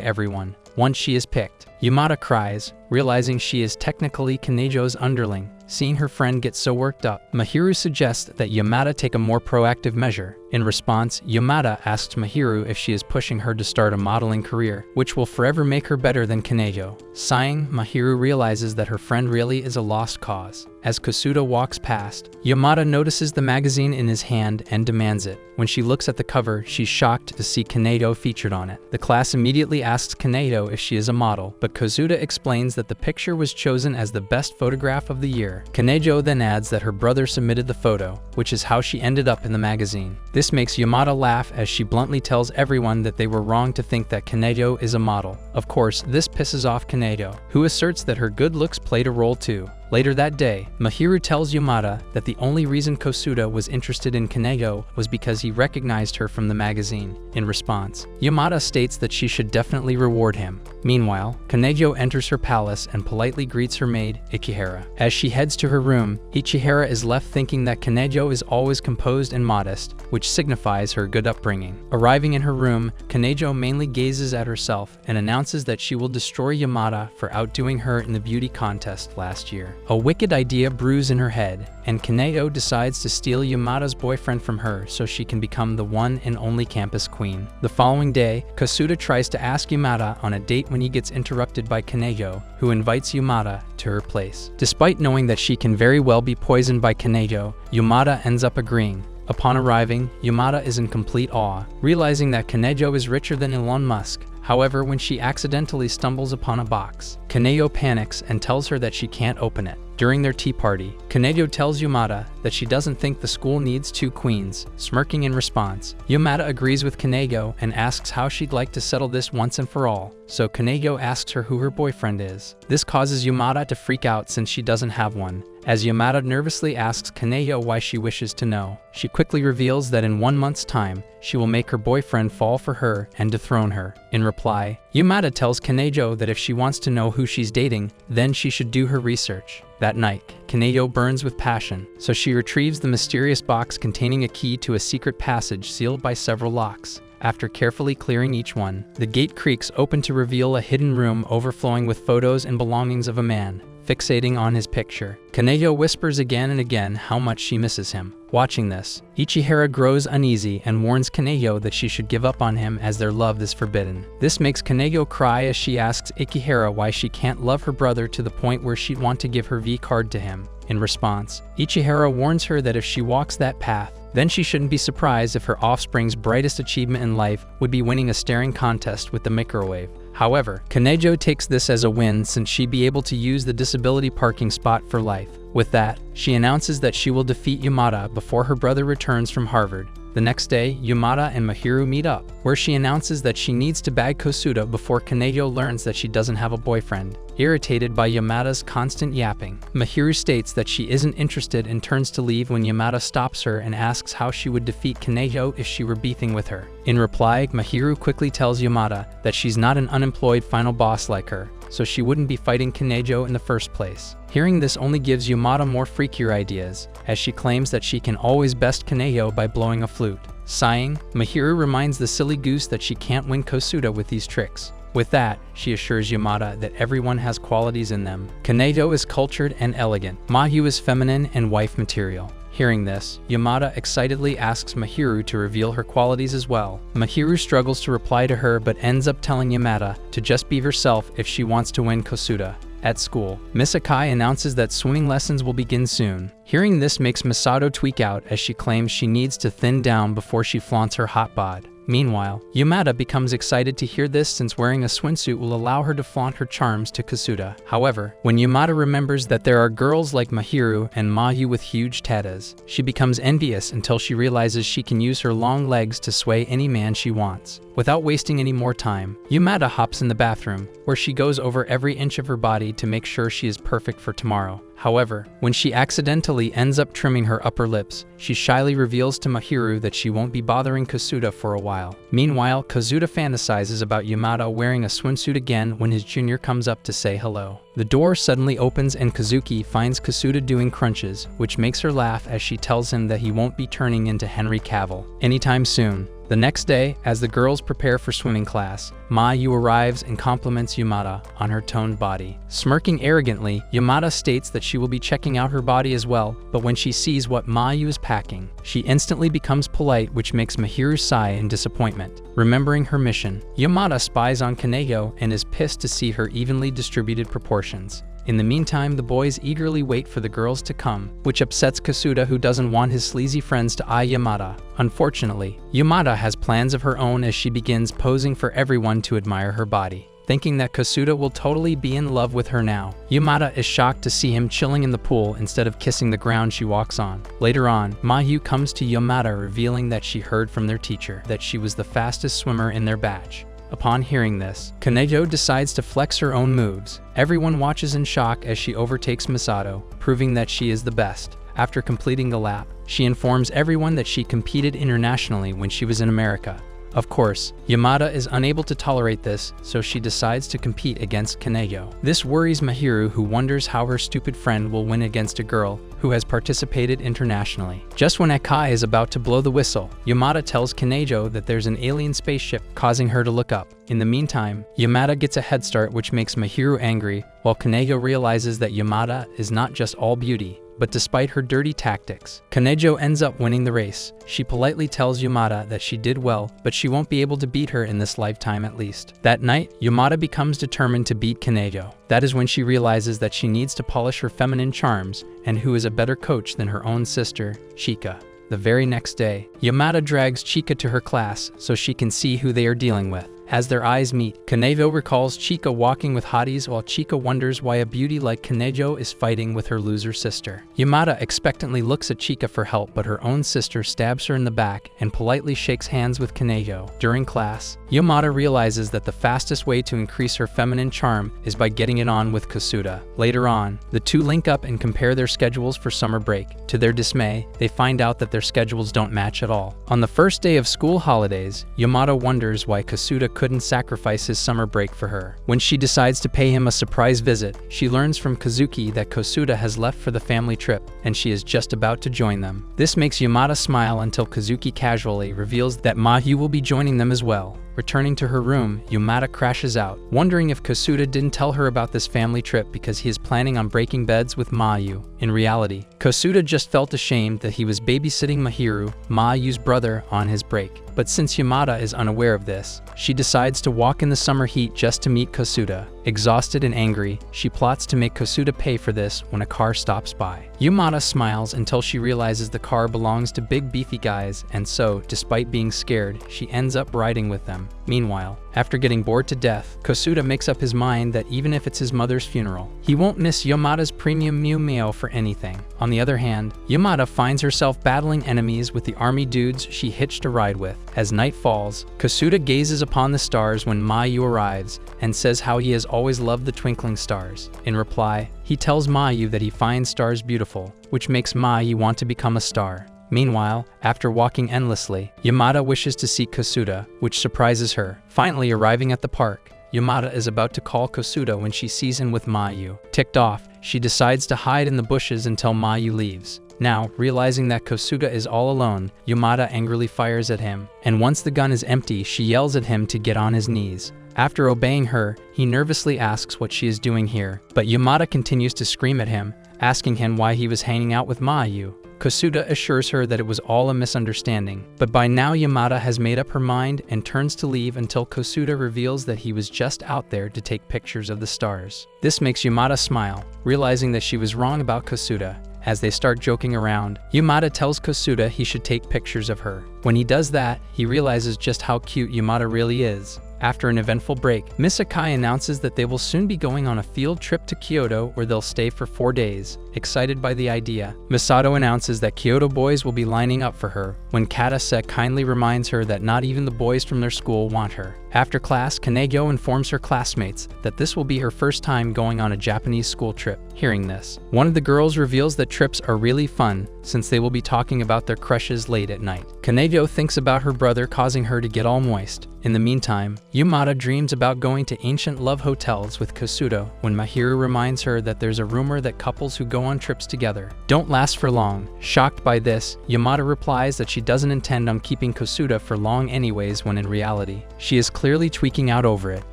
everyone. Once she is picked, Yamada cries, realizing she is technically Kanejo's underling. Seeing her friend get so worked up, Mahiru suggests that Yamada take a more proactive measure. In response, Yamada asks Mahiru if she is pushing her to start a modeling career, which will forever make her better than Kanejo. Sighing, Mahiru realizes that her friend really is a lost cause. As Kosuda walks past, Yamada notices the magazine in his hand and demands it. When she looks at the cover, she's shocked to see Kanejo featured on it. The class immediately asks Kanejo if she is a model, but Kosuda explains that the picture was chosen as the best photograph of the year. Kanejo then adds that her brother submitted the photo, which is how she ended up in the magazine. This makes Yamada laugh as she bluntly tells everyone that they were wrong to think that Kanejo is a model. Of course, this pisses off Kanejo, who asserts that her good looks played a role too. Later that day, Mahiru tells Yamada that the only reason Kosuda was interested in Kanejo was because he recognized her from the magazine. In response, Yamada states that she should definitely reward him. Meanwhile, Kanejo enters her palace and politely greets her maid, Ikihara. As she heads to her room, Ichihara is left thinking that Kanejo is always composed and modest, which signifies her good upbringing. Arriving in her room, Kanejo mainly gazes at herself and announces that she will destroy Yamada for outdoing her in the beauty contest last year. A wicked idea brews in her head, and Kanejo decides to steal Yamada's boyfriend from her so she can become the one and only campus queen. The following day, Kosuda tries to ask Yamada on a date when he gets interrupted by Kanejo, who invites Yamada to her place. Despite knowing that she can very well be poisoned by Kanejo, Yamada ends up agreeing. Upon arriving, Yamada is in complete awe, realizing that Kanejo is richer than Elon Musk. However, when she accidentally stumbles upon a box, Kanejo panics and tells her that she can't open it. During their tea party, Kanejo tells Yamada that she doesn't think the school needs two queens. Smirking in response, Yamada agrees with Kanejo and asks how she'd like to settle this once and for all. So Kanejo asks her who her boyfriend is. This causes Yamada to freak out since she doesn't have one. As Yamada nervously asks Kanejo why she wishes to know, she quickly reveals that in 1 month's time, she will make her boyfriend fall for her and dethrone her. In reply, Yamada tells Kanejo that if she wants to know who she's dating, then she should do her research. That night, Kanejo burns with passion, so she retrieves the mysterious box containing a key to a secret passage sealed by several locks. After carefully clearing each one, the gate creaks open to reveal a hidden room overflowing with photos and belongings of a man. Fixating on his picture, Kanejo whispers again and again how much she misses him. Watching this, Ichihara grows uneasy and warns Kanejo that she should give up on him as their love is forbidden. This makes Kanejo cry as she asks Ikihara why she can't love her brother to the point where she'd want to give her V card to him. In response, Ichihara warns her that if she walks that path, then she shouldn't be surprised if her offspring's brightest achievement in life would be winning a staring contest with the microwave. However, Kanejo takes this as a win since she'd be able to use the disability parking spot for life. With that, she announces that she will defeat Yamada before her brother returns from Harvard. The next day, Yamada and Mahiru meet up, where she announces that she needs to bag Kosuda before Kanejo learns that she doesn't have a boyfriend. Irritated by Yamada's constant yapping, Mahiru states that she isn't interested and turns to leave when Yamada stops her and asks how she would defeat Kanejo if she were beefing with her. In reply, Mahiru quickly tells Yamada that she's not an unemployed final boss like her, so she wouldn't be fighting Kanejo in the first place. Hearing this only gives Yamada more freakier ideas, as she claims that she can always best Kanejo by blowing a flute. Sighing, Mahiru reminds the silly goose that she can't win Kosuda with these tricks. With that, she assures Yamada that everyone has qualities in them. Kanejo is cultured and elegant. Mahyu is feminine and wife material. Hearing this, Yamada excitedly asks Mahiru to reveal her qualities as well. Mahiru struggles to reply to her but ends up telling Yamada to just be herself if she wants to win Kosuda. At school, Miss Akai announces that swimming lessons will begin soon. Hearing this makes Misato tweak out as she claims she needs to thin down before she flaunts her hot bod. Meanwhile, Yamada becomes excited to hear this since wearing a swimsuit will allow her to flaunt her charms to Kasuda. However, when Yamada remembers that there are girls like Mahiru and Mayu with huge tatas, she becomes envious until she realizes she can use her long legs to sway any man she wants. Without wasting any more time, Yamada hops in the bathroom, where she goes over every inch of her body to make sure she is perfect for tomorrow. However, when she accidentally ends up trimming her upper lips, she shyly reveals to Mahiru that she won't be bothering Kasuda for a while. Meanwhile, Kasuda fantasizes about Yamada wearing a swimsuit again when his junior comes up to say hello. The door suddenly opens and Kazuki finds Kasuda doing crunches, which makes her laugh as she tells him that he won't be turning into Henry Cavill anytime soon. The next day, as the girls prepare for swimming class, Mayu arrives and compliments Yamada on her toned body. Smirking arrogantly, Yamada states that she will be checking out her body as well, but when she sees what Mayu is packing, she instantly becomes polite, which makes Mahiru sigh in disappointment. Remembering her mission, Yamada spies on Kanego and is pissed to see her evenly distributed proportions. In the meantime, the boys eagerly wait for the girls to come, which upsets Kasuda, who doesn't want his sleazy friends to eye Yamada. Unfortunately, Yamada has plans of her own as she begins posing for everyone to admire her body. Thinking that Kasuda will totally be in love with her now, Yamada is shocked to see him chilling in the pool instead of kissing the ground she walks on. Later on, Mayu comes to Yamada revealing that she heard from their teacher that she was the fastest swimmer in their batch. Upon hearing this, Kanego decides to flex her own moves. Everyone watches in shock as she overtakes Misato, proving that she is the best. After completing the lap, she informs everyone that she competed internationally when she was in America. Of course, Yamada is unable to tolerate this, so she decides to compete against Kanego. This worries Mahiru, who wonders how her stupid friend will win against a girl who has participated internationally. Just when Akai is about to blow the whistle, Yamada tells Kanego that there's an alien spaceship, causing her to look up. In the meantime, Yamada gets a head start, which makes Mahiru angry, while Kanego realizes that Yamada is not just all beauty. But despite her dirty tactics, Kanego ends up winning the race. She politely tells Yamada that she did well, but she won't be able to beat her in this lifetime at least. That night, Yamada becomes determined to beat Kanego. That is when she realizes that she needs to polish her feminine charms, and who is a better coach than her own sister, Chika. The very next day, Yamada drags Chika to her class so she can see who they are dealing with. As their eyes meet, Kanego recalls Chika walking with hotties, while Chika wonders why a beauty like Kanego is fighting with her loser sister. Yamada expectantly looks at Chika for help, but her own sister stabs her in the back and politely shakes hands with Kanego. During class, Yamada realizes that the fastest way to increase her feminine charm is by getting it on with Kasuda. Later on, the two link up and compare their schedules for summer break. To their dismay, they find out that their schedules don't match at all. On the first day of school holidays, Yamada wonders why Kasuda couldn't sacrifice his summer break for her. When she decides to pay him a surprise visit, she learns from Kazuki that Kasuda has left for the family trip, and she is just about to join them. This makes Yamada smile until Kazuki casually reveals that Mayu will be joining them as well. Returning to her room, Yamada crashes out, wondering if Kasuda didn't tell her about this family trip because he is planning on breaking beds with Mayu. In reality, Kasuda just felt ashamed that he was babysitting Mahiru, Mayu's brother, on his break. But since Yamada is unaware of this, she decides to walk in the summer heat just to meet Kasuda. Exhausted and angry, she plots to make Kasuda pay for this when a car stops by. Yamada smiles until she realizes the car belongs to big beefy guys, and so, despite being scared, she ends up riding with them. Meanwhile, after getting bored to death, Kasuda makes up his mind that even if it's his mother's funeral, he won't miss Yamada's premium Mew Meow for anything. On the other hand, Yamada finds herself battling enemies with the army dudes she hitched a ride with. As night falls, Kasuda gazes upon the stars when Mayu arrives and says how he has always loved the twinkling stars. In reply, he tells Mayu that he finds stars beautiful, which makes Mayu want to become a star. Meanwhile, after walking endlessly, Yamada wishes to see Kasuda, which surprises her. Finally arriving at the park, Yamada is about to call Kasuda when she sees him with Mayu. Ticked off, she decides to hide in the bushes until Mayu leaves. Now, realizing that Kasuda is all alone, Yamada angrily fires at him, and once the gun is empty, she yells at him to get on his knees. After obeying her, he nervously asks what she is doing here, but Yamada continues to scream at him, asking him why he was hanging out with Mayu. Kosuda assures her that it was all a misunderstanding, but by now Yamada has made up her mind and turns to leave until Kosuda reveals that he was just out there to take pictures of the stars. This makes Yamada smile, realizing that she was wrong about Kosuda. As they start joking around, Yamada tells Kosuda he should take pictures of her. When he does that, he realizes just how cute Yamada really is. After an eventful break, Miss Akai announces that they will soon be going on a field trip to Kyoto where they'll stay for 4 days. Excited by the idea, Misato announces that Kyoto boys will be lining up for her, when Katase kindly reminds her that not even the boys from their school want her. After class, Kanego informs her classmates that this will be her first time going on a Japanese school trip. Hearing this, one of the girls reveals that trips are really fun since they will be talking about their crushes late at night. Kanego thinks about her brother causing her to get all moist. In the meantime, Yamada dreams about going to ancient love hotels with Kosuda when Mahiru reminds her that there's a rumor that couples who go on trips together don't last for long. Shocked by this, Yamada replies that she doesn't intend on keeping Kosuda for long anyways, when in reality, she is clearly tweaking out over it.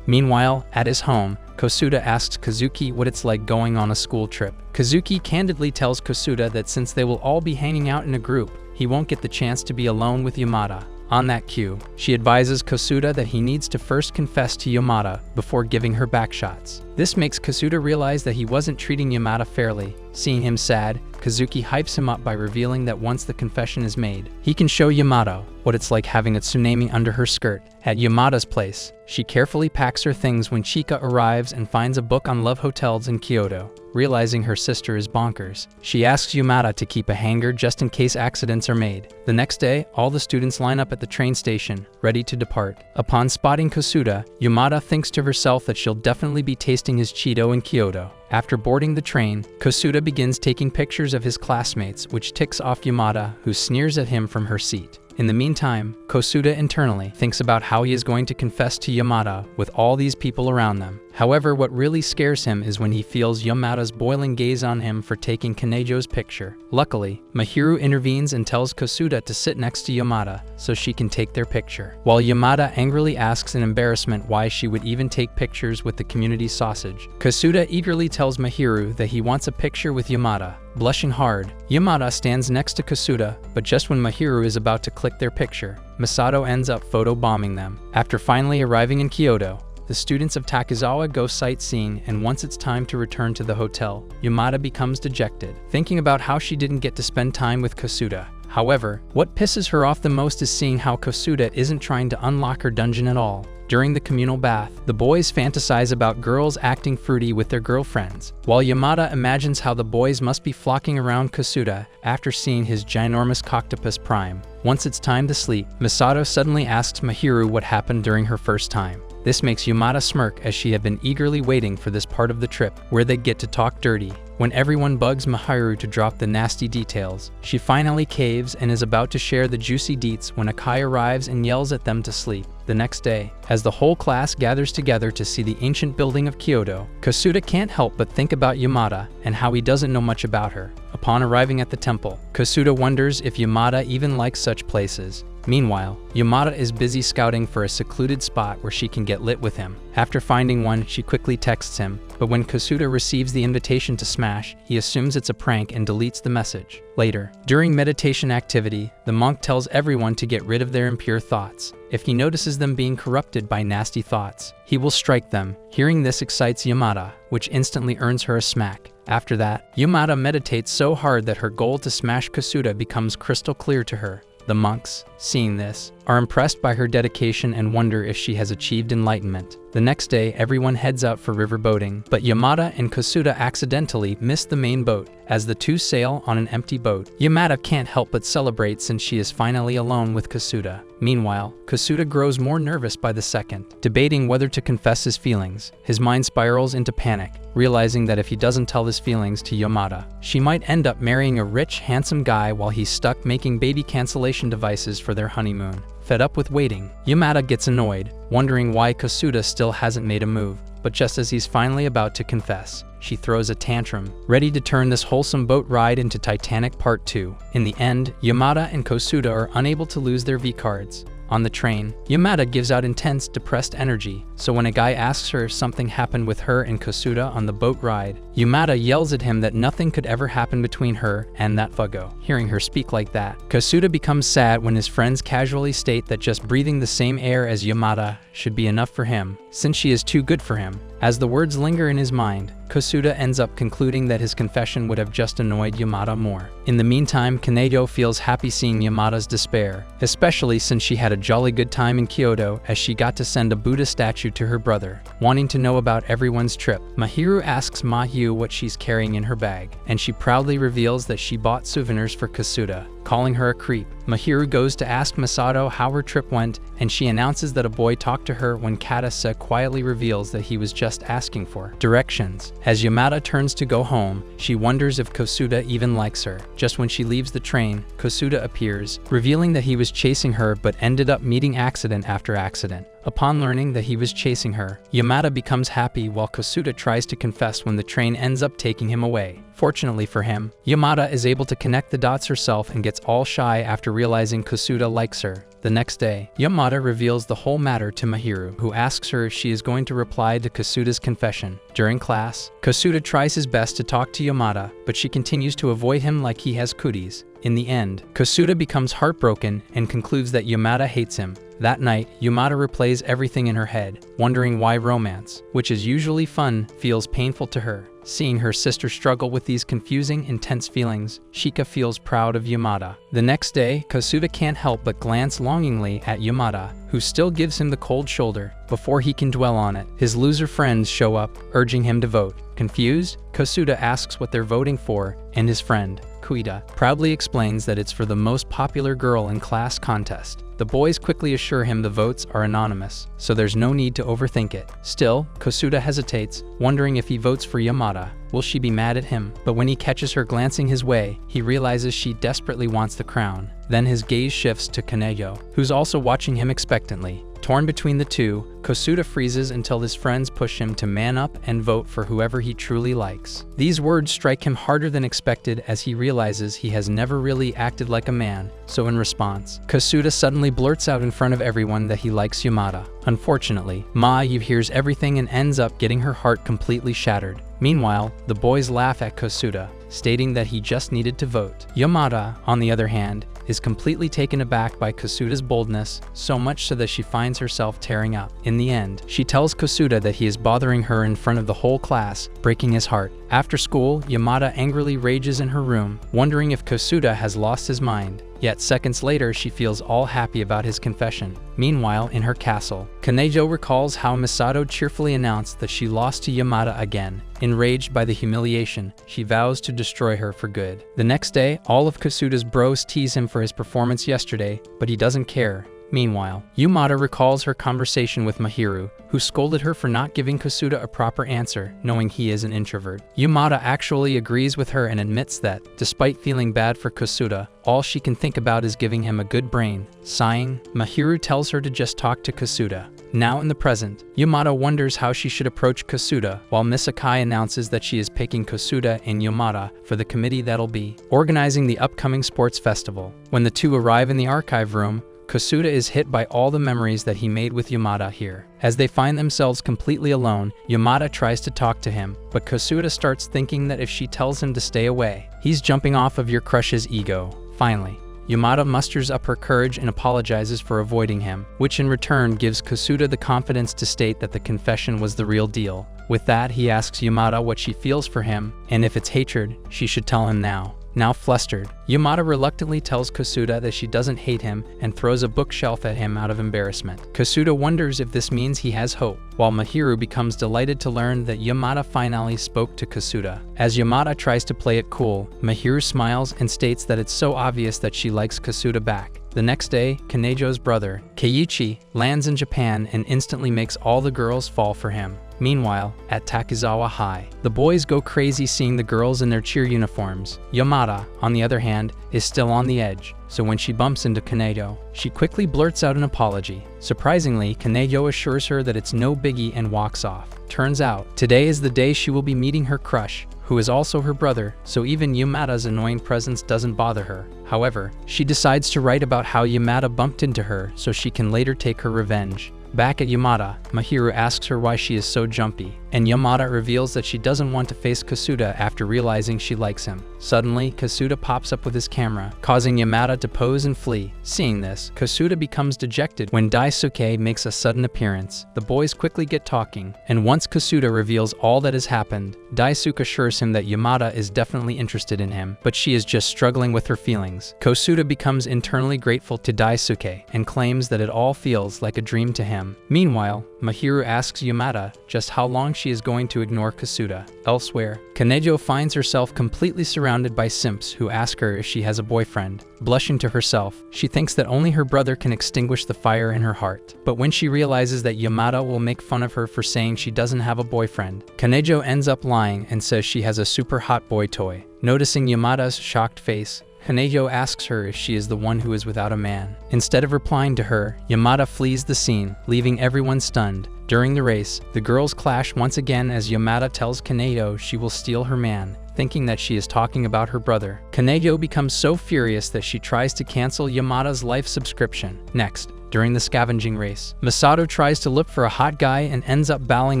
Meanwhile, at his home, Kosuda asks Kazuki what it's like going on a school trip. Kazuki candidly tells Kosuda that since they will all be hanging out in a group, he won't get the chance to be alone with Yamada. On that cue, she advises Kosuda that he needs to first confess to Yamada before giving her backshots. This makes Kosuda realize that he wasn't treating Yamada fairly. Seeing him sad, Kazuki hypes him up by revealing that once the confession is made, he can show Yamada what it's like having a tsunami under her skirt. At Yamada's place, she carefully packs her things when Chika arrives and finds a book on love hotels in Kyoto. Realizing her sister is bonkers, she asks Yamada to keep a hanger just in case accidents are made. The next day, all the students line up at the train station, ready to depart. Upon spotting Kosuda, Yamada thinks to herself that she'll definitely be tasting his Cheeto in Kyoto. After boarding the train, Kosuda begins taking pictures of his classmates, which ticks off Yamada, who sneers at him from her seat. In the meantime, Kosuda internally thinks about how he is going to confess to Yamada with all these people around them. However, what really scares him is when he feels Yamada's boiling gaze on him for taking Kanejo's picture. Luckily, Mahiru intervenes and tells Kosuda to sit next to Yamada so she can take their picture. While Yamada angrily asks in embarrassment why she would even take pictures with the community sausage, Kosuda eagerly tells Mahiru that he wants a picture with Yamada. Blushing hard, Yamada stands next to Kosuda, but just when Mahiru is about to click their picture, Misato ends up photobombing them. After finally arriving in Kyoto, the students of Takizawa go sightseeing, and once it's time to return to the hotel, Yamada becomes dejected, thinking about how she didn't get to spend time with Kosuda. However, what pisses her off the most is seeing how Kosuda isn't trying to unlock her dungeon at all. During the communal bath, the boys fantasize about girls acting fruity with their girlfriends, while Yamada imagines how the boys must be flocking around Kosuda after seeing his ginormous coctopus prime. Once it's time to sleep, Misato suddenly asks Mahiru what happened during her first time. This makes Yamada smirk, as she had been eagerly waiting for this part of the trip, where they get to talk dirty. When everyone bugs Mahiru to drop the nasty details, she finally caves and is about to share the juicy deets when Akai arrives and yells at them to sleep. The next day, as the whole class gathers together to see the ancient building of Kyoto, Kosuda can't help but think about Yamada and how he doesn't know much about her. Upon arriving at the temple, Kosuda wonders if Yamada even likes such places. Meanwhile, Yamada is busy scouting for a secluded spot where she can get lit with him. After finding one, she quickly texts him, but when Kosuda receives the invitation to smash, he assumes it's a prank and deletes the message. Later, during meditation activity, the monk tells everyone to get rid of their impure thoughts. If he notices them being corrupted by nasty thoughts, he will strike them. Hearing this excites Yamada, which instantly earns her a smack. After that, Yamada meditates so hard that her goal to smash Kosuda becomes crystal clear to her. The monks, seeing this, are impressed by her dedication and wonder if she has achieved enlightenment. The next day, everyone heads out for river boating, but Yamada and Kosuda accidentally miss the main boat. As the two sail on an empty boat, Yamada can't help but celebrate since she is finally alone with Kosuda. Meanwhile, Kosuda grows more nervous by the second, debating whether to confess his feelings. His mind spirals into panic, realizing that if he doesn't tell his feelings to Yamada, she might end up marrying a rich, handsome guy while he's stuck making baby cancellation devices for their honeymoon. Fed up with waiting, Yamada gets annoyed, wondering why Kosuda still hasn't made a move. But just as he's finally about to confess, she throws a tantrum, ready to turn this wholesome boat ride into Titanic Part 2. In the end, Yamada and Kosuda are unable to lose their V-cards. On the train, Yamada gives out intense, depressed energy, so when a guy asks her if something happened with her and Kasuda on the boat ride, Yamada yells at him that nothing could ever happen between her and that fugo. Hearing her speak like that, Kasuda becomes sad when his friends casually state that just breathing the same air as Yamada should be enough for him, since she is too good for him. As the words linger in his mind, Kasuda ends up concluding that his confession would have just annoyed Yamada more. In the meantime, Kaneyo feels happy seeing Yamada's despair, especially since she had a jolly good time in Kyoto as she got to send a Buddha statue to her brother. Wanting to know about everyone's trip, Mahiru asks Mahyu what she's carrying in her bag, and she proudly reveals that she bought souvenirs for Kasuda, calling her a creep. Mahiru goes to ask Masato how her trip went, and she announces that a boy talked to her when Katasa quietly reveals that he was just asking for directions. As Yamada turns to go home, she wonders if Kasuda even likes her. Just when she leaves the train, Kasuda appears, revealing that he was chasing her but ended up meeting accident after accident. Upon learning that he was chasing her, Yamada becomes happy while Kasuda tries to confess when the train ends up taking him away. Fortunately for him, Yamada is able to connect the dots herself and gets all shy after realizing Kasuda likes her. The next day, Yamada reveals the whole matter to Mahiru, who asks her if she is going to reply to Kasuda's confession. During class, Kasuda tries his best to talk to Yamada, but she continues to avoid him like he has cooties. In the end, Kasuda becomes heartbroken and concludes that Yamada hates him. That night, Yamada replays everything in her head, wondering why romance, which is usually fun, feels painful to her. Seeing her sister struggle with these confusing, intense feelings, Shika feels proud of Yamada. The next day, Kasuda can't help but glance longingly at Yamada, who still gives him the cold shoulder. Before he can dwell on it, his loser friends show up, urging him to vote. Confused, Kasuda asks what they're voting for, and his friend, Kuida, proudly explains that it's for the most popular girl in class contest. The boys quickly assure him the votes are anonymous, so there's no need to overthink it. Still, Kasuda hesitates, wondering if he votes for Yamada, will she be mad at him? But when he catches her glancing his way, he realizes she desperately wants the crown. Then his gaze shifts to Kaneyo, who's also watching him expectantly. Torn between the two, Kasuda freezes until his friends push him to man up and vote for whoever he truly likes. These words strike him harder than expected as he realizes he has never really acted like a man, so in response, Kasuda suddenly blurts out in front of everyone that he likes Yamada. Unfortunately, Mahyu hears everything and ends up getting her heart completely shattered. Meanwhile, the boys laugh at Kasuda, stating that he just needed to vote. Yamada, on the other hand, is completely taken aback by Kasuda's boldness, so much so that she finds herself tearing up. In the end, she tells Kasuda that he is bothering her in front of the whole class, breaking his heart. After school, Yamada angrily rages in her room, wondering if Kasuda has lost his mind. Yet seconds later, she feels all happy about his confession. Meanwhile, in her castle, Kanejo recalls how Misato cheerfully announced that she lost to Yamada again. Enraged by the humiliation, she vows to destroy her for good. The next day, all of Kasuda's bros tease him for his performance yesterday, but he doesn't care. Meanwhile, Yamada recalls her conversation with Mahiru, who scolded her for not giving Kasuda a proper answer, knowing he is an introvert. Yamada actually agrees with her and admits that, despite feeling bad for Kasuda, all she can think about is giving him a good brain. Sighing, Mahiru tells her to just talk to Kasuda. Now in the present, Yamada wonders how she should approach Kasuda, while Miss Akai announces that she is picking Kasuda and Yamada for the committee that'll be organizing the upcoming sports festival. When the two arrive in the archive room, Kasuda is hit by all the memories that he made with Yamada here. As they find themselves completely alone, Yamada tries to talk to him, but Kasuda starts thinking that if she tells him to stay away, he's jumping off of your crush's ego. Finally, Yamada musters up her courage and apologizes for avoiding him, which in return gives Kasuda the confidence to state that the confession was the real deal. With that, he asks Yamada what she feels for him, and if it's hatred, she should tell him now. Now flustered, Yamada reluctantly tells Kasuda that she doesn't hate him and throws a bookshelf at him out of embarrassment. Kasuda wonders if this means he has hope, while Mahiru becomes delighted to learn that Yamada finally spoke to Kasuda. As Yamada tries to play it cool, Mahiru smiles and states that it's so obvious that she likes Kasuda back. The next day, Kanejo's brother, Keiichi, lands in Japan and instantly makes all the girls fall for him. Meanwhile, at Takizawa High, the boys go crazy seeing the girls in their cheer uniforms. Yamada, on the other hand, is still on the edge, so when she bumps into Kanejo, she quickly blurts out an apology. Surprisingly, Kanejo assures her that it's no biggie and walks off. Turns out, today is the day she will be meeting her crush, who is also her brother, so even Yamada's annoying presence doesn't bother her. However, she decides to write about how Yamada bumped into her so she can later take her revenge. Back at Yamada, Mahiru asks her why she is so jumpy, and Yamada reveals that she doesn't want to face Kasuda after realizing she likes him. Suddenly, Kasuda pops up with his camera, causing Yamada to pose and flee. Seeing this, Kasuda becomes dejected when Daisuke makes a sudden appearance. The boys quickly get talking, and once Kasuda reveals all that has happened, Daisuke assures him that Yamada is definitely interested in him, but she is just struggling with her feelings. Kasuda becomes internally grateful to Daisuke and claims that it all feels like a dream to him. Meanwhile, Mahiru asks Yamada just how long she is going to ignore Kasuda. Elsewhere, Kanejo finds herself completely surrounded by simps who ask her if she has a boyfriend. Blushing to herself, she thinks that only her brother can extinguish the fire in her heart. But when she realizes that Yamada will make fun of her for saying she doesn't have a boyfriend, Kanejo ends up lying and says she has a super hot boy toy. Noticing Yamada's shocked face, Kanejo asks her if she is the one who is without a man. Instead of replying to her, Yamada flees the scene, leaving everyone stunned. During the race, the girls clash once again as Yamada tells Kanejo she will steal her man, thinking that she is talking about her brother. Kanejo becomes so furious that she tries to cancel Yamada's life subscription. Next, during the scavenging race, Masato tries to look for a hot guy and ends up battling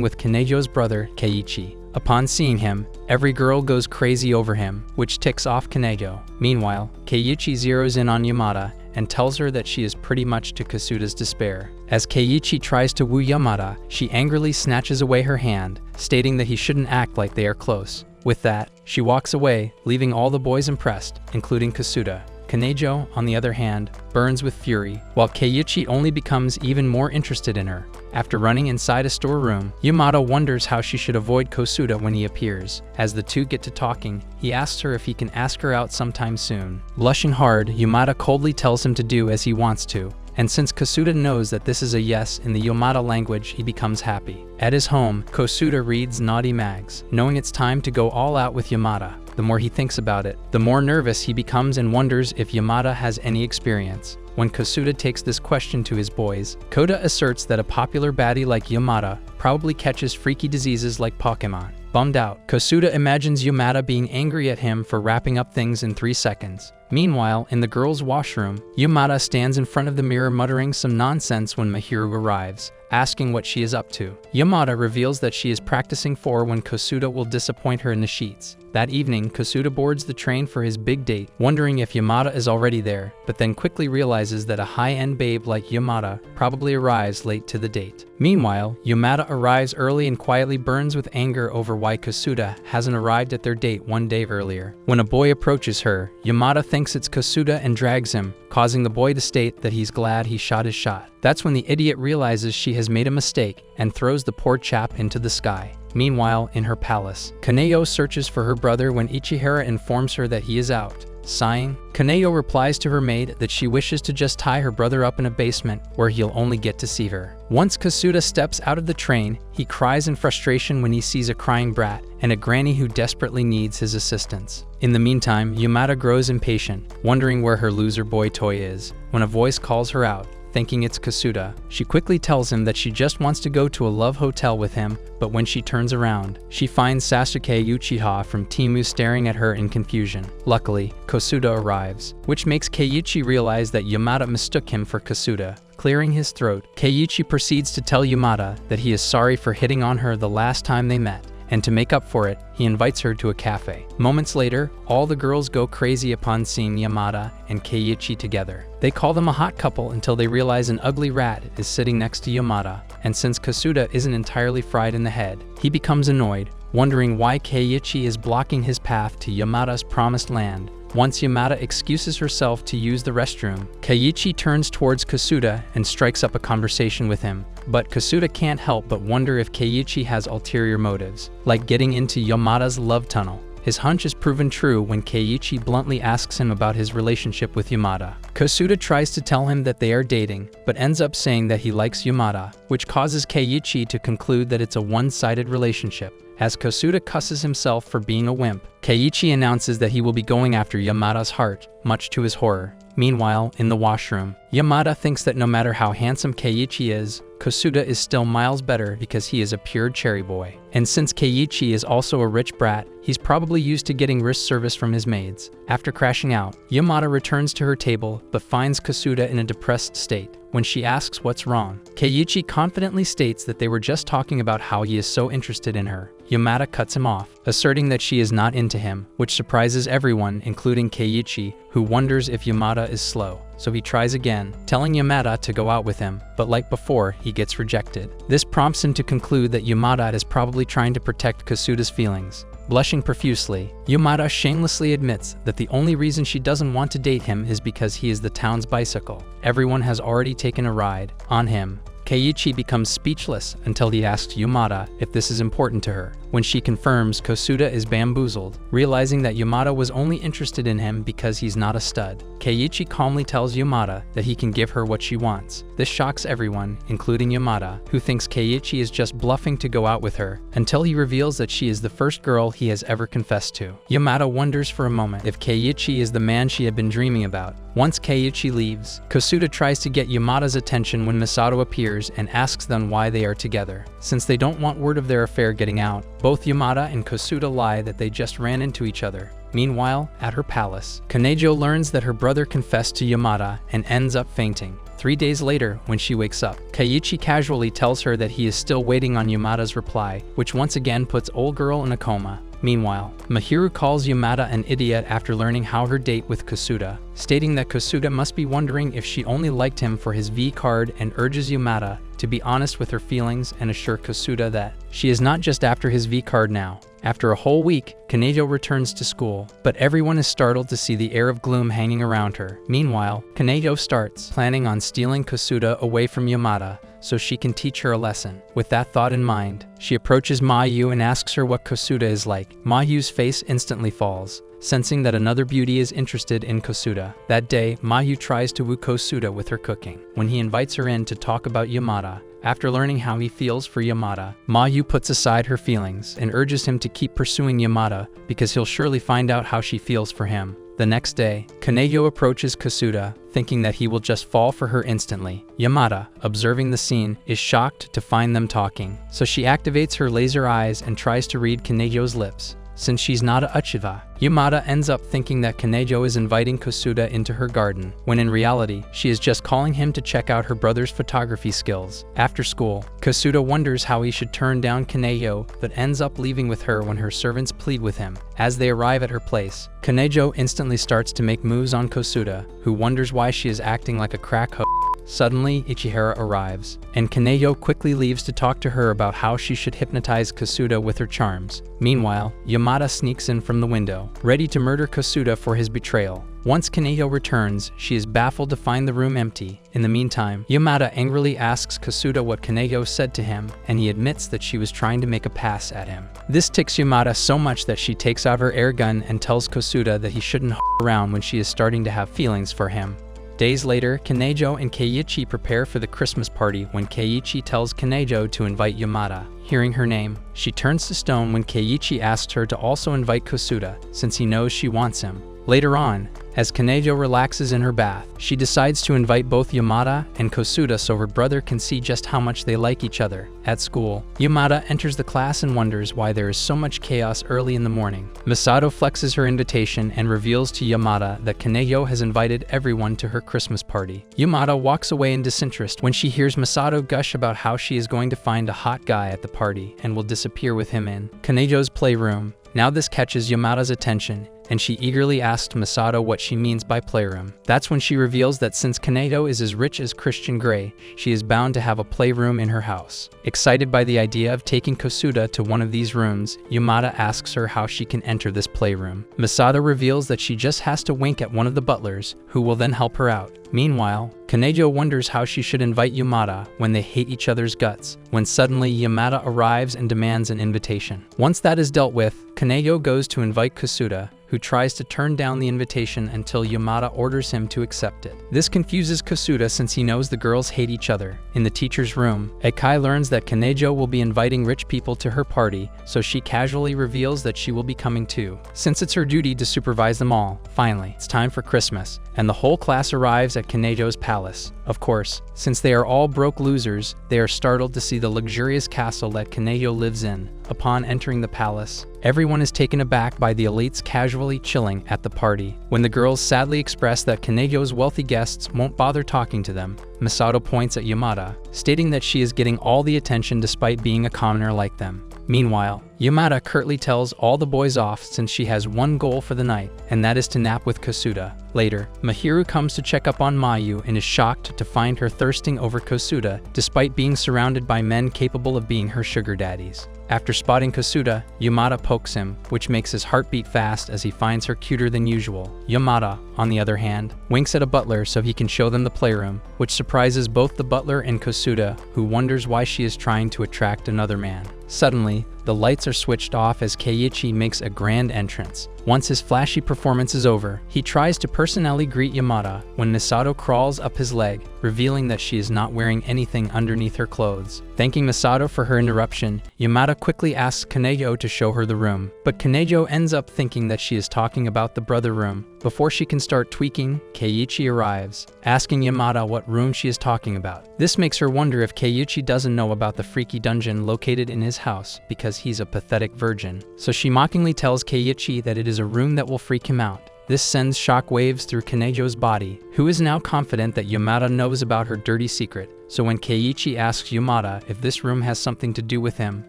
with Kanejo's brother, Keiichi. Upon seeing him, every girl goes crazy over him, which ticks off Kanejo. Meanwhile, Keiichi zeroes in on Yamada and tells her that she is pretty much to Kasuda's despair. As Keiichi tries to woo Yamada, she angrily snatches away her hand, stating that he shouldn't act like they are close. With that, she walks away, leaving all the boys impressed, including Kasuda. Kanejo, on the other hand, burns with fury, while Keiichi only becomes even more interested in her. After running inside a storeroom, Yamada wonders how she should avoid Kasuda when he appears. As the two get to talking, he asks her if he can ask her out sometime soon. Blushing hard, Yamada coldly tells him to do as he wants to, and since Kasuda knows that this is a yes in the Yamada language, he becomes happy. At his home, Kasuda reads naughty mags, knowing it's time to go all out with Yamada. The more he thinks about it, the more nervous he becomes and wonders if Yamada has any experience. When Kasuda takes this question to his boys, Koda asserts that a popular baddie like Yamada probably catches freaky diseases like Pokemon. Bummed out, Kasuda imagines Yamada being angry at him for wrapping up things in 3 seconds. Meanwhile, in the girls' washroom, Yamada stands in front of the mirror muttering some nonsense when Mahiru arrives, asking what she is up to. Yamada reveals that she is practicing for when Kasuda will disappoint her in the sheets. That evening, Kasuda boards the train for his big date, wondering if Yamada is already there, but then quickly realizes that a high-end babe like Yamada probably arrives late to the date. Meanwhile, Yamada arrives early and quietly burns with anger over why Kasuda hasn't arrived at their date one day earlier. When a boy approaches her, Yamada thinks it's Kasuda and drags him, causing the boy to state that he's glad he shot his shot. That's when the idiot realizes she has made a mistake and throws the poor chap into the sky. Meanwhile, in her palace, Kaneyo searches for her brother when Ichihara informs her that he is out. Sighing, Kaneyo replies to her maid that she wishes to just tie her brother up in a basement where he'll only get to see her. Once Kasuda steps out of the train, he cries in frustration when he sees a crying brat and a granny who desperately needs his assistance. In the meantime, Yamada grows impatient, wondering where her loser boy toy is, when a voice calls her out. Thinking it's Kasuda, she quickly tells him that she just wants to go to a love hotel with him, but when she turns around, she finds Sasuke Uchiha from Temu staring at her in confusion. Luckily, Kasuda arrives, which makes Keiichi realize that Yamada mistook him for Kasuda. Clearing his throat, Keiichi proceeds to tell Yamada that he is sorry for hitting on her the last time they met, and to make up for it, he invites her to a cafe. Moments later, all the girls go crazy upon seeing Yamada and Keiichi together. They call them a hot couple until they realize an ugly rat is sitting next to Yamada, and since Kasuda isn't entirely fried in the head, he becomes annoyed, wondering why Keiichi is blocking his path to Yamada's promised land. Once Yamada excuses herself to use the restroom, Keiichi turns towards Kasuda and strikes up a conversation with him. But Kasuda can't help but wonder if Keiichi has ulterior motives, like getting into Yamada's love tunnel. His hunch is proven true when Keiichi bluntly asks him about his relationship with Yamada. Kosuda tries to tell him that they are dating, but ends up saying that he likes Yamada, which causes Keiichi to conclude that it's a one-sided relationship. As Kosuda cusses himself for being a wimp, Keiichi announces that he will be going after Yamada's heart, much to his horror. Meanwhile, in the washroom, Yamada thinks that no matter how handsome Keiichi is, Kosuda is still miles better because he is a pure cherry boy. And since Keiichi is also a rich brat, he's probably used to getting wrist service from his maids. After crashing out, Yamada returns to her table but finds Kosuda in a depressed state. When she asks what's wrong, Keiichi confidently states that they were just talking about how he is so interested in her. Yamada cuts him off, asserting that she is not into him, which surprises everyone, including Keiichi, who wonders if Yamada is slow. So he tries again, telling Yamada to go out with him, but like before, he gets rejected. This prompts him to conclude that Yamada is probably trying to protect Kosuda's feelings. Blushing profusely, Yamada shamelessly admits that the only reason she doesn't want to date him is because he is the town's bicycle. Everyone has already taken a ride on him. Keiichi becomes speechless until he asks Yamada if this is important to her. When she confirms, Kosuda is bamboozled, realizing that Yamada was only interested in him because he's not a stud. Keiichi calmly tells Yamada that he can give her what she wants. This shocks everyone, including Yamada, who thinks Keiichi is just bluffing to go out with her, until he reveals that she is the first girl he has ever confessed to. Yamada wonders for a moment if Keiichi is the man she had been dreaming about. Once Keiichi leaves, Kosuda tries to get Yamada's attention when Misato appears and asks them why they are together. Since they don't want word of their affair getting out, both Yamada and Kosuda lie that they just ran into each other. Meanwhile, at her palace, Kanejo learns that her brother confessed to Yamada and ends up fainting. 3 days later, when she wakes up, Keiichi casually tells her that he is still waiting on Yamada's reply, which once again puts old girl in a coma. Meanwhile, Mahiru calls Yamada an idiot after learning how her date with Kosuda, stating that Kosuda must be wondering if she only liked him for his V card, and urges Yamada to be honest with her feelings and assure Kosuda that she is not just after his V card now. After a whole week, Kanejo returns to school, but everyone is startled to see the air of gloom hanging around her. Meanwhile, Kanejo starts planning on stealing Kosuda away from Yamada so she can teach her a lesson. With that thought in mind, she approaches Mayu and asks her what Kosuda is like. Mayu's face instantly falls, sensing that another beauty is interested in Kosuda. That day, Mayu tries to woo Kosuda with her cooking. When he invites her in to talk about Yamada, after learning how he feels for Yamada, Mayu puts aside her feelings and urges him to keep pursuing Yamada because he'll surely find out how she feels for him. The next day, Kanejo approaches Kosuda, thinking that he will just fall for her instantly. Yamada, observing the scene, is shocked to find them talking, so she activates her laser eyes and tries to read Kanejo's lips. Since she's not a Uchiha, Yamada ends up thinking that Kanejo is inviting Kosuda into her garden, when in reality, she is just calling him to check out her brother's photography skills. After school, Kosuda wonders how he should turn down Kanejo, but ends up leaving with her when her servants plead with him. As they arrive at her place, Kanejo instantly starts to make moves on Kosuda, who wonders why she is acting like a crack hoe. Suddenly, Ichihara arrives, and Kanejo quickly leaves to talk to her about how she should hypnotize Kosuda with her charms. Meanwhile, Yamada sneaks in from the window, ready to murder Kosuda for his betrayal. Once Kanejo returns, she is baffled to find the room empty. In the meantime, Yamada angrily asks Kosuda what Kanejo said to him, and he admits that she was trying to make a pass at him. This ticks Yamada so much that she takes out her air gun and tells Kosuda that he shouldn't around when she is starting to have feelings for him. Days later, Kanejo and Keiichi prepare for the Christmas party when Keiichi tells Kanejo to invite Yamada. Hearing her name, she turns to stone when Keiichi asks her to also invite Kosuda, since he knows she wants him. Later on, as Kanejo relaxes in her bath, she decides to invite both Yamada and Kosuda so her brother can see just how much they like each other. At school, Yamada enters the class and wonders why there is so much chaos early in the morning. Misato flexes her invitation and reveals to Yamada that Kanejo has invited everyone to her Christmas party. Yamada walks away in disinterest when she hears Misato gush about how she is going to find a hot guy at the party and will disappear with him in Kanejo's playroom. Now this catches Yamada's attention, and she eagerly asks Misato what she means by playroom. That's when she reveals that since Kanejo is as rich as Christian Grey, she is bound to have a playroom in her house. Excited by the idea of taking Kosuda to one of these rooms, Yamada asks her how she can enter this playroom. Misato reveals that she just has to wink at one of the butlers, who will then help her out. Meanwhile, Kanejo wonders how she should invite Yamada when they hate each other's guts, when suddenly Yamada arrives and demands an invitation. Once that is dealt with, Kanejo goes to invite Kosuda, who tries to turn down the invitation until Yamada orders him to accept it. This confuses Kasuda since he knows the girls hate each other. In the teacher's room, Ekai learns that Kanejo will be inviting rich people to her party, so she casually reveals that she will be coming too, since it's her duty to supervise them all. Finally, it's time for Christmas, and the whole class arrives at Kanejo's palace. Of course, since they are all broke losers, they are startled to see the luxurious castle that Kanejo lives in. Upon entering the palace, everyone is taken aback by the elites casually chilling at the party. When the girls sadly express that Kanejo's wealthy guests won't bother talking to them, Masato points at Yamada, stating that she is getting all the attention despite being a commoner like them. Meanwhile, Yamada curtly tells all the boys off since she has one goal for the night, and that is to nap with Kasuda. Later, Mahiru comes to check up on Mayu and is shocked to find her thirsting over Kasuda despite being surrounded by men capable of being her sugar daddies. After spotting Kasuda, Yamada pokes him, which makes his heart beat fast as he finds her cuter than usual. Yamada, on the other hand, winks at a butler so he can show them the playroom, which surprises both the butler and Kasuda, who wonders why she is trying to attract another man. Suddenly, the lights are switched off as Keiichi makes a grand entrance. Once his flashy performance is over, he tries to personally greet Yamada when Misato crawls up his leg, revealing that she is not wearing anything underneath her clothes. Thanking Misato for her interruption, Yamada quickly asks Kanejo to show her the room, but Kanejo ends up thinking that she is talking about the brother room. Before she can start tweaking, Keiichi arrives, asking Yamada what room she is talking about. This makes her wonder if Keiichi doesn't know about the freaky dungeon located in his house because he's a pathetic virgin. So she mockingly tells Keiichi that it is a room that will freak him out. This sends shockwaves through Kanejo's body, who is now confident that Yamada knows about her dirty secret. So when Keiichi asks Yamada if this room has something to do with him,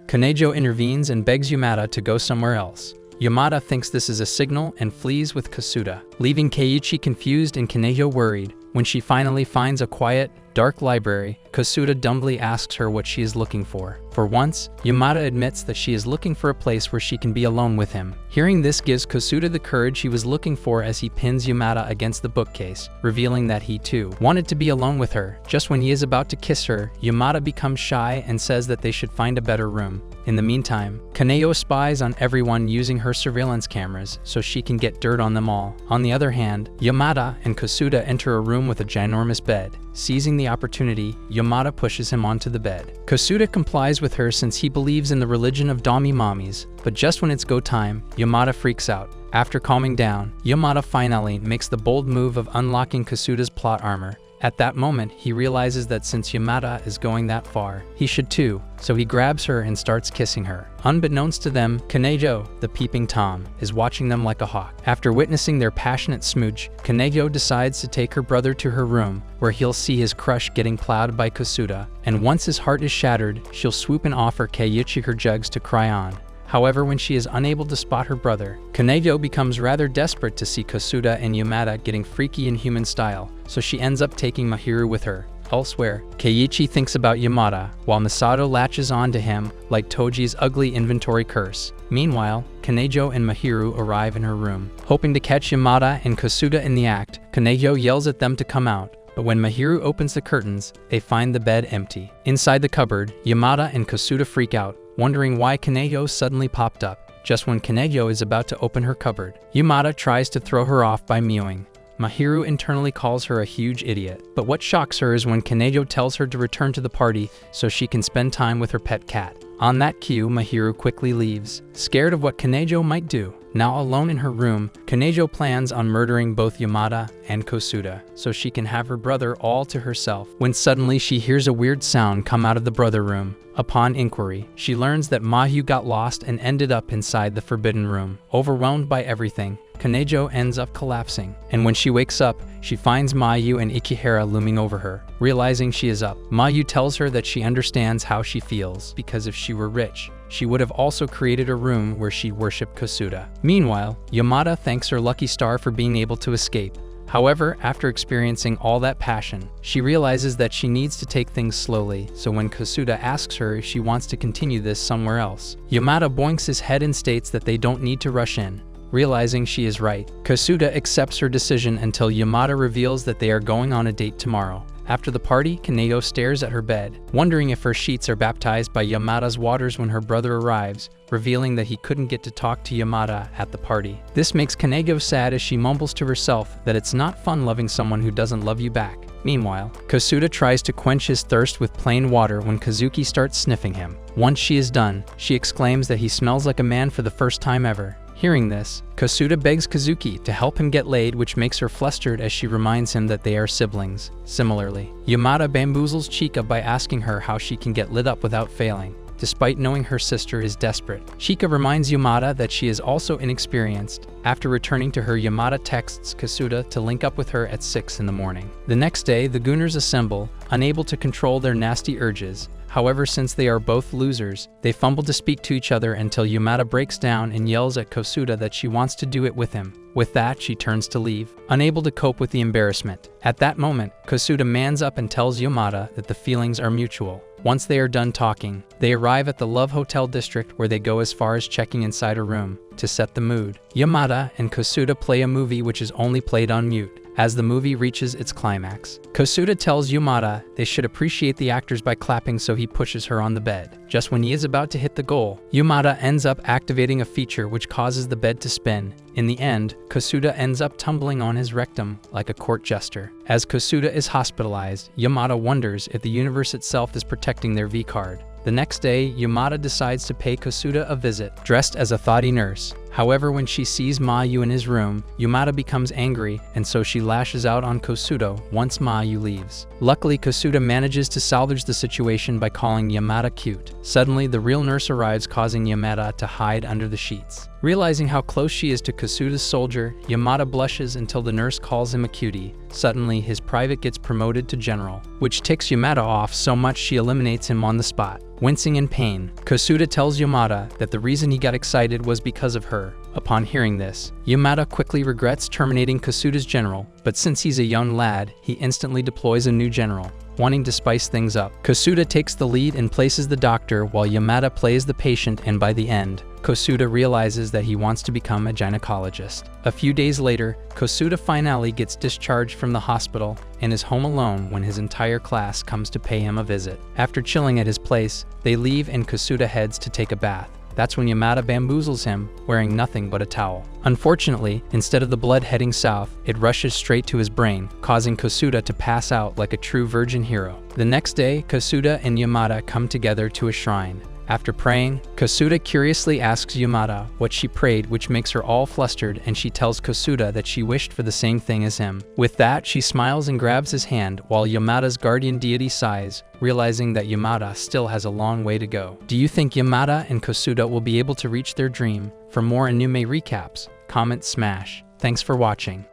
Kanejo intervenes and begs Yamada to go somewhere else. Yamada thinks this is a signal and flees with Kasuda, leaving Keiichi confused and Kanejo worried. When she finally finds a quiet, dark library, Kasuda dumbly asks her what she is looking for. For once, Yamada admits that she is looking for a place where she can be alone with him. Hearing this gives Kasuda the courage he was looking for as he pins Yamada against the bookcase, revealing that he too wanted to be alone with her. Just when he is about to kiss her, Yamada becomes shy and says that they should find a better room. In the meantime, Kanejo spies on everyone using her surveillance cameras so she can get dirt on them all. On the other hand, Yamada and Kasuda enter a room with a ginormous bed. Seizing the opportunity, Yamada pushes him onto the bed. Kasuda complies with her since he believes in the religion of Dami Mommies, but just when it's go time, Yamada freaks out. After calming down, Yamada finally makes the bold move of unlocking Kasuda's plot armor. At that moment, he realizes that since Yamada is going that far, he should too, so he grabs her and starts kissing her. Unbeknownst to them, Kanejo, the peeping Tom, is watching them like a hawk. After witnessing their passionate smooch, Kanejo decides to take her brother to her room, where he'll see his crush getting plowed by Kasuda, and once his heart is shattered, she'll swoop and offer Keiichi her jugs to cry on. However, when she is unable to spot her brother, Kanejo becomes rather desperate to see Kasuda and Yamada getting freaky in human style, so she ends up taking Mahiru with her. Elsewhere, Keiichi thinks about Yamada, while Misato latches on to him like Toji's ugly inventory curse. Meanwhile, Kanejo and Mahiru arrive in her room. Hoping to catch Yamada and Kasuda in the act, Kanejo yells at them to come out. But when Mahiru opens the curtains, they find the bed empty. Inside the cupboard, Yamada and Kasuda freak out, wondering why Kanejo suddenly popped up. Just when Kanejo is about to open her cupboard, Yamada tries to throw her off by mewing. Mahiru internally calls her a huge idiot, but what shocks her is when Kanejo tells her to return to the party so she can spend time with her pet cat. On that cue, Mahiru quickly leaves, scared of what Kanejo might do. Now alone in her room, Kanejo plans on murdering both Yamada and Kasuda so she can have her brother all to herself, when suddenly she hears a weird sound come out of the brother room. Upon inquiry, she learns that Mayu got lost and ended up inside the forbidden room. Overwhelmed by everything, Kanejo ends up collapsing, and when she wakes up, she finds Mayu and Ikihara looming over her. Realizing she is up, Mayu tells her that she understands how she feels, because if she were rich, she would have also created a room where she worshipped Kasuda. Meanwhile, Yamada thanks her lucky star for being able to escape. However, after experiencing all that passion, she realizes that she needs to take things slowly, so when Kasuda asks her if she wants to continue this somewhere else, Yamada boinks his head and states that they don't need to rush in. Realizing she is right, Kasuda accepts her decision until Yamada reveals that they are going on a date tomorrow. After the party, Kanego stares at her bed, wondering if her sheets are baptized by Yamada's waters when her brother arrives, revealing that he couldn't get to talk to Yamada at the party. This makes Kanego sad as she mumbles to herself that it's not fun loving someone who doesn't love you back. Meanwhile, Kosuda tries to quench his thirst with plain water when Kazuki starts sniffing him. Once she is done, she exclaims that he smells like a man for the first time ever. Hearing this, Kosuda begs Kazuki to help him get laid, which makes her flustered as she reminds him that they are siblings. Similarly, Yamada bamboozles Chika by asking her how she can get lit up without failing. Despite knowing her sister is desperate, Chika reminds Yamada that she is also inexperienced. After returning to her, Yamada texts Kosuda to link up with her at 6 in the morning. The next day, the Gooners assemble, unable to control their nasty urges. However, since they are both losers, they fumble to speak to each other until Yamada breaks down and yells at Kosuda that she wants to do it with him. With that, she turns to leave, unable to cope with the embarrassment. At that moment, Kosuda mans up and tells Yamada that the feelings are mutual. Once they are done talking, they arrive at the Love Hotel district where they go as far as checking inside a room to set the mood. Yamada and Kosuda play a movie which is only played on mute. As the movie reaches its climax, Kosuda tells Yamada they should appreciate the actors by clapping, so he pushes her on the bed. Just when he is about to hit the goal, Yamada ends up activating a feature which causes the bed to spin. In the end, Kosuda ends up tumbling on his rectum like a court jester. As Kosuda is hospitalized, Yamada wonders if the universe itself is protecting their V-card. The next day, Yamada decides to pay Kosuda a visit, dressed as a thoughty nurse. However, when she sees Mayu in his room, Yamada becomes angry, and so she lashes out on Kosuda once Mayu leaves. Luckily, Kosuda manages to salvage the situation by calling Yamada cute. Suddenly, the real nurse arrives, causing Yamada to hide under the sheets. Realizing how close she is to Kosuda's soldier, Yamada blushes until the nurse calls him a cutie. Suddenly, his private gets promoted to general, which ticks Yamada off so much she eliminates him on the spot. Wincing in pain, Kosuda tells Yamada that the reason he got excited was because of her. Upon hearing this, Yamada quickly regrets terminating Kosuda's general, but since he's a young lad, he instantly deploys a new general. Wanting to spice things up, Kosuda takes the lead and places the doctor while Yamada plays the patient, and by the end, Kosuda realizes that he wants to become a gynecologist. A few days later, Kosuda finally gets discharged from the hospital and is home alone when his entire class comes to pay him a visit. After chilling at his place, they leave and Kosuda heads to take a bath. That's when Yamada bamboozles him, wearing nothing but a towel. Unfortunately, instead of the blood heading south, it rushes straight to his brain, causing Kosuda to pass out like a true virgin hero. The next day, Kosuda and Yamada come together to a shrine. After praying, Kosuda curiously asks Yamada what she prayed, which makes her all flustered, and she tells Kosuda that she wished for the same thing as him. With that, she smiles and grabs his hand, while Yamada's guardian deity sighs, realizing that Yamada still has a long way to go. Do you think Yamada and Kosuda will be able to reach their dream? For more anime recaps, comment smash. Thanks for watching.